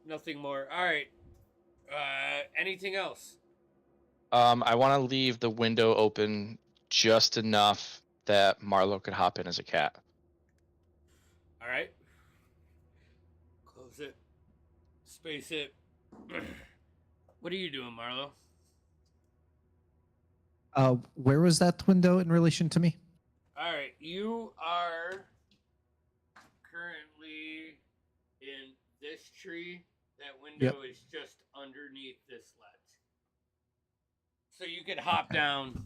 nothing more. All right. Anything else? I want to leave the window open just enough that Marlo could hop in as a cat. All right. Close it. Space it. What are you doing, Marlo? Where was that window in relation to me? All right. You are currently in this tree. That window is just underneath this ledge. So you could hop down.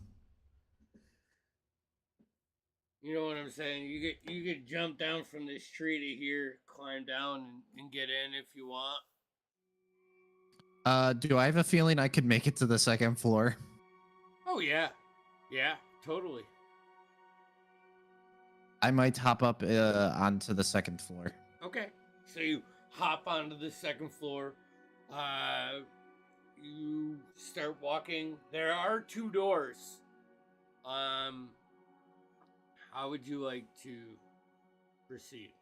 You know what I'm saying? You could jump down from this tree to here, climb down, and get in if you want. Do I have a feeling I could make it to the second floor? Oh yeah, totally. I might hop up onto the second floor. Okay, so you hop onto the second floor. You start walking. There are 2 doors. How would you like to proceed?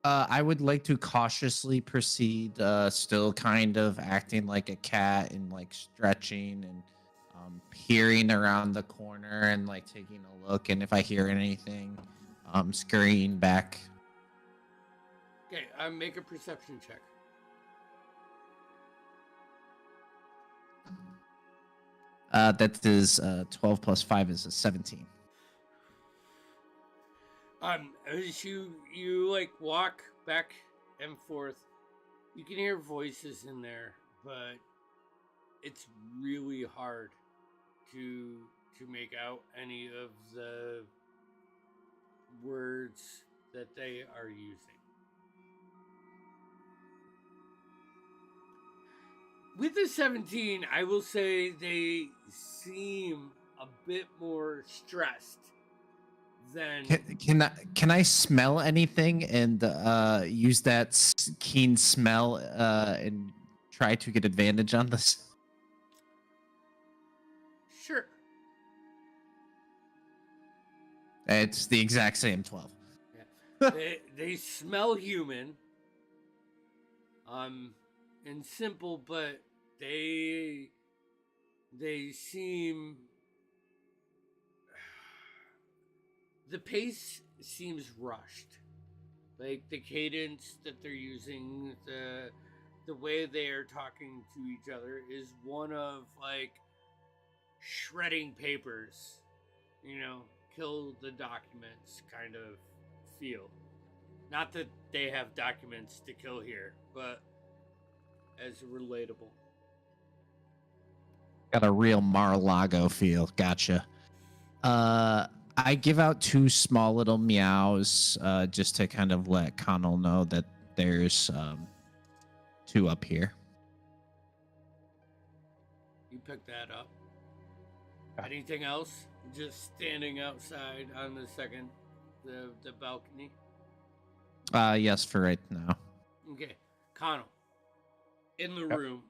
I would like to cautiously proceed, still kind of acting like a cat and like stretching and peering around the corner and like taking a look. And if I hear anything, scurrying back. Okay, make a perception check. That is 12 plus 5 is a 17. As you like walk back and forth, you can hear voices in there, but it's really hard to make out any of the words that they are using. With the 17, I will say they seem a bit more stressed then Can I smell anything and use that keen smell and try to get advantage on this? sure. It's the exact same 12. They smell human. And simple, but they seem, the pace seems rushed. Like the cadence that they're using, the way they are talking to each other is one of like shredding papers, kill the documents kind of feel. Not that they have documents to kill here, but as relatable. Got a real Mar-a-Lago feel. Gotcha. I give out 2 small little meows just to kind of let Connell know that there's 2 up here. You pick that up. Anything else? Just standing outside on the balcony? Yes, for right now. Okay. Connell, in the room,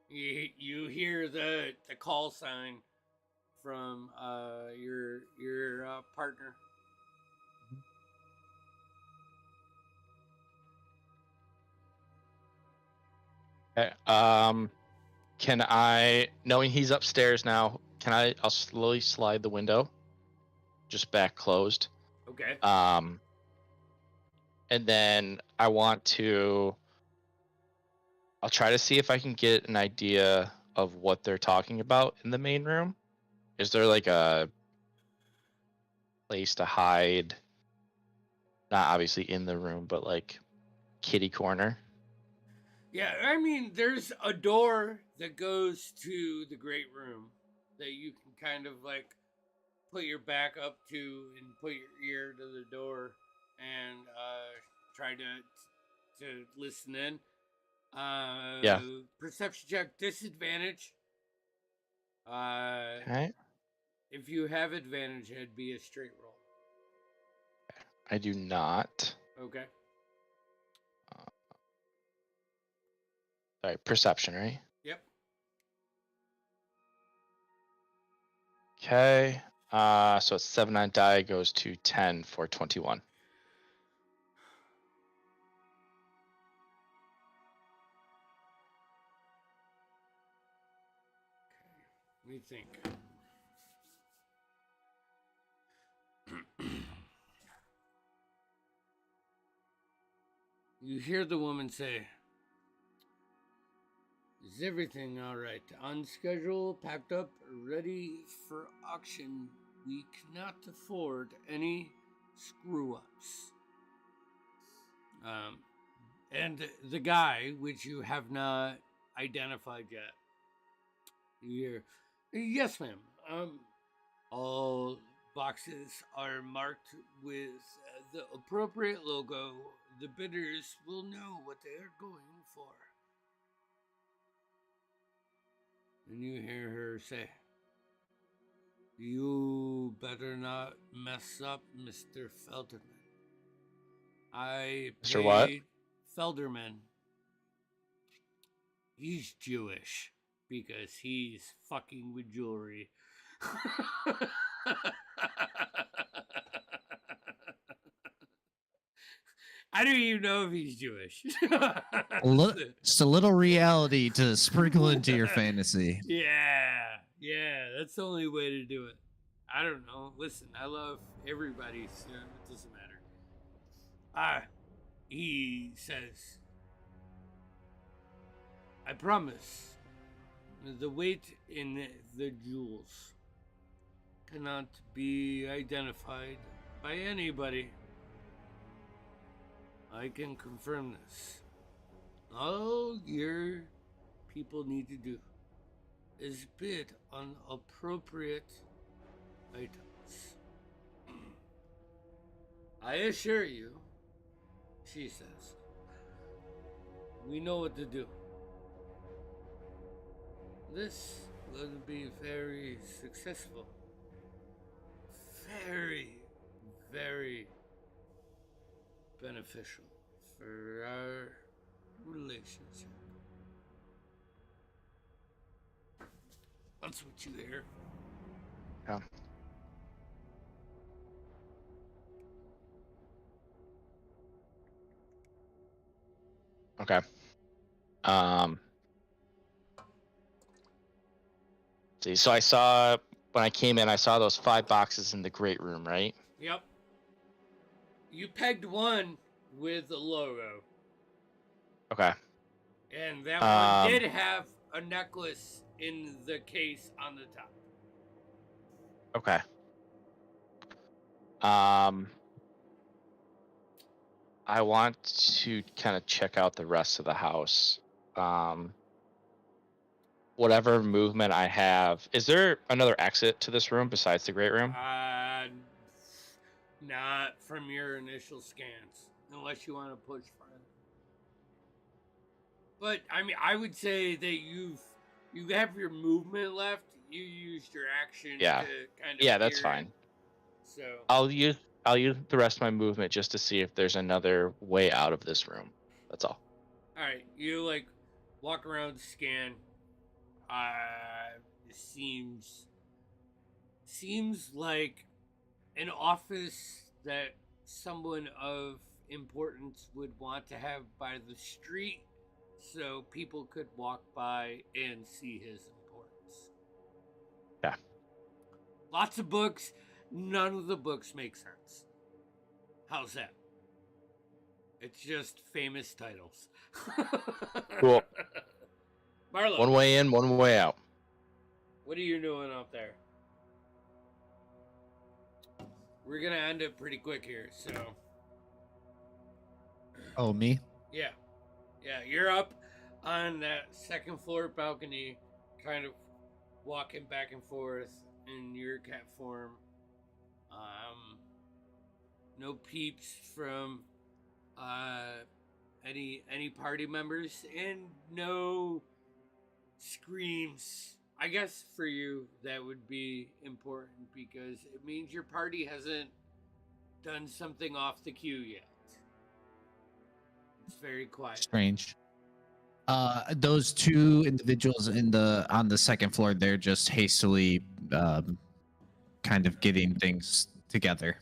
you hear the call sign from your partner. Okay. Can I, knowing he's upstairs now, I'll slowly slide the window just back closed. Okay. And then I'll try to see if I can get an idea of what they're talking about in the main room. Is there like a place to hide? Not obviously in the room, but like kitty corner. Yeah, I mean, there's a door that goes to the great room that you can kind of like put your back up to and put your ear to the door and try to listen in. Yeah. Perception check disadvantage. Okay. If you have advantage, it'd be a straight roll. I do not. Okay. Sorry, perception, right? Yep. Okay. So it's 7 on die goes to 10 for 21. Let me think. You hear the woman say, "Is everything all right? On schedule, packed up, ready for auction. We cannot afford any screw-ups." And the guy, which you have not identified yet, you hear, "Yes, ma'am. All boxes are marked with the appropriate logo. The bidders will know what they are going for." And you hear her say, "You better not mess up, Mr. Felderman. I paid Mr. what? Felderman. He's Jewish because he's fucking with jewelry." I don't even know if he's Jewish. Just a little reality to sprinkle into your fantasy. Yeah, that's the only way to do it. I don't know. Listen, I love everybody, so it doesn't matter. He says, "I promise, the weight in the jewels cannot be identified by anybody. I can confirm this. All your people need to do is bid on appropriate items. I assure you," she says, "we know what to do. This will be very successful. very, very beneficial for our relationship. That's what you hear. Yeah. Okay. See, so I saw when I came in, I saw those 5 boxes in the great room, right? Yep. You pegged one with the logo, Okay. and that one did have a necklace in the case on the top. Okay. I want to kind of check out the rest of the house. Whatever movement I have, is there another exit to this room besides the great room? Not from your initial scans, unless you want to push for it. But I mean, I would say that you have your movement left. You used your action to kind of. Yeah, that's fine. So I'll use the rest of my movement just to see if there's another way out of this room. That's all. All right, you like walk around, scan. It seems like an office that someone of importance would want to have by the street, so people could walk by and see his importance. Yeah. Lots of books. None of the books make sense. How's that? It's just famous titles. Cool. Marlo. One way in, one way out. What are you doing up there? We're gonna end it pretty quick here, so. Oh, me? Yeah, you're up on that second floor balcony, kind of walking back and forth in your cat form. No peeps from any party members, and no screams. I guess for you that would be important because it means your party hasn't done something off the cue yet. It's very quiet. Strange. Those two individuals on the second floor, they're just hastily kind of getting things together.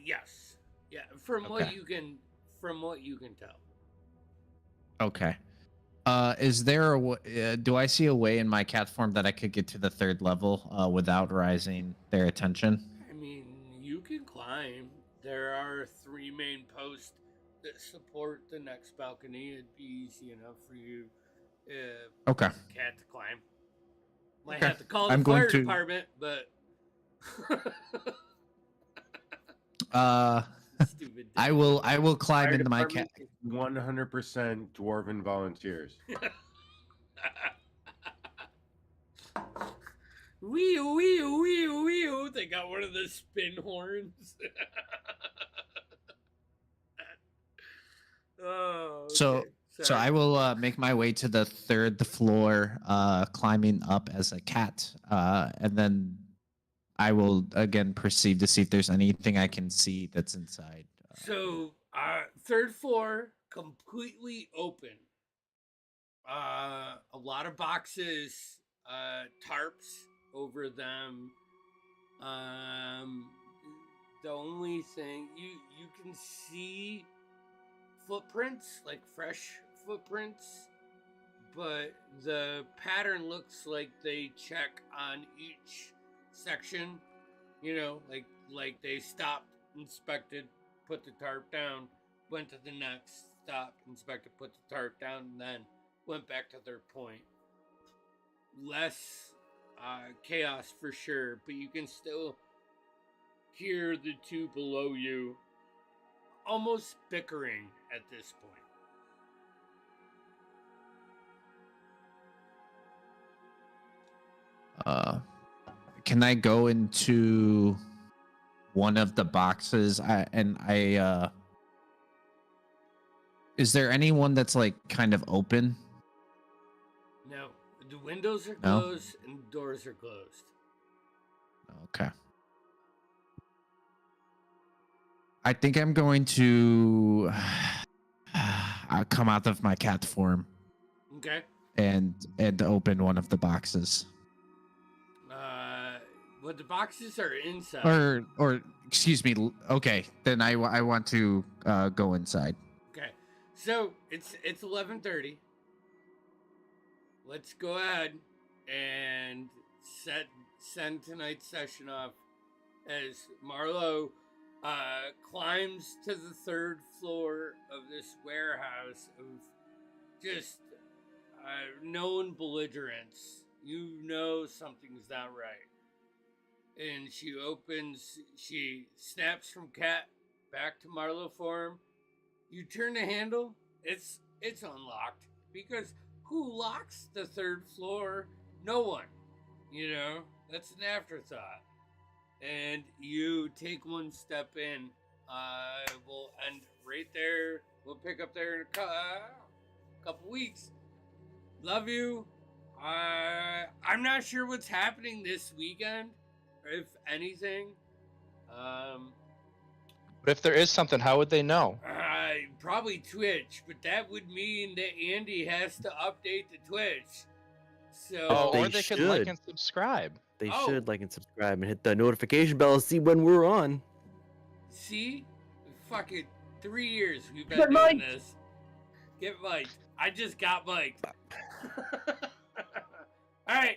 Yes. Yeah, from what you can tell. Okay. Is there do I see a way in my cat form that I could get to the 3rd level without raising their attention? I mean, you can climb. There are 3 main posts that support the next balcony. It'd be easy enough for you, Okay. cat to climb. Might Okay. have to call the I'm fire going to- department, but stupid. I will climb into my cat. 100% dwarven volunteers. Wee. They got one of the spin horns. Oh. Okay. So I will make my way to the 3rd floor, climbing up as a cat, and then I will again proceed to see if there's anything I can see that's inside. So 3rd floor, completely open. A lot of boxes, tarps over them. The only thing you can see footprints, like fresh footprints, but the pattern looks like they check on each section. You know, like they stopped, inspected, put the tarp down, went to the next, stopped, inspected, put the tarp down, and then went back to their point. Less chaos for sure, but you can still hear the 2 below you almost bickering at this point. Can I go into one of the boxes? Is there anyone that's like kind of open? No, the windows are No? closed and doors are closed. Okay. I think I'm going to come out of my cat form Okay. and open one of the boxes. Well, the boxes are inside. Or excuse me. Okay, then I want to go inside. Okay. So it's 11:30. Let's go ahead and send tonight's session off as Marlo climbs to the third floor of this warehouse of just known belligerence. You know something's not right. And she snaps from cat back to Marlo form. You turn the handle, it's unlocked. Because who locks the third floor? No one. You know, that's an afterthought. And you take one step in. We'll end right there. We'll pick up there in a couple weeks. Love you. I'm not sure what's happening this weekend, if anything. But if there is something, how would they know? Probably Twitch, but that would mean that Andy has to update the Twitch. So Or They they can like should. and subscribe. They Oh. should like and subscribe and hit the notification bell to see when we're on. see, fucking 3 years we've been Get doing mic'd. this. Get mic'd. I just got mic'd. All right.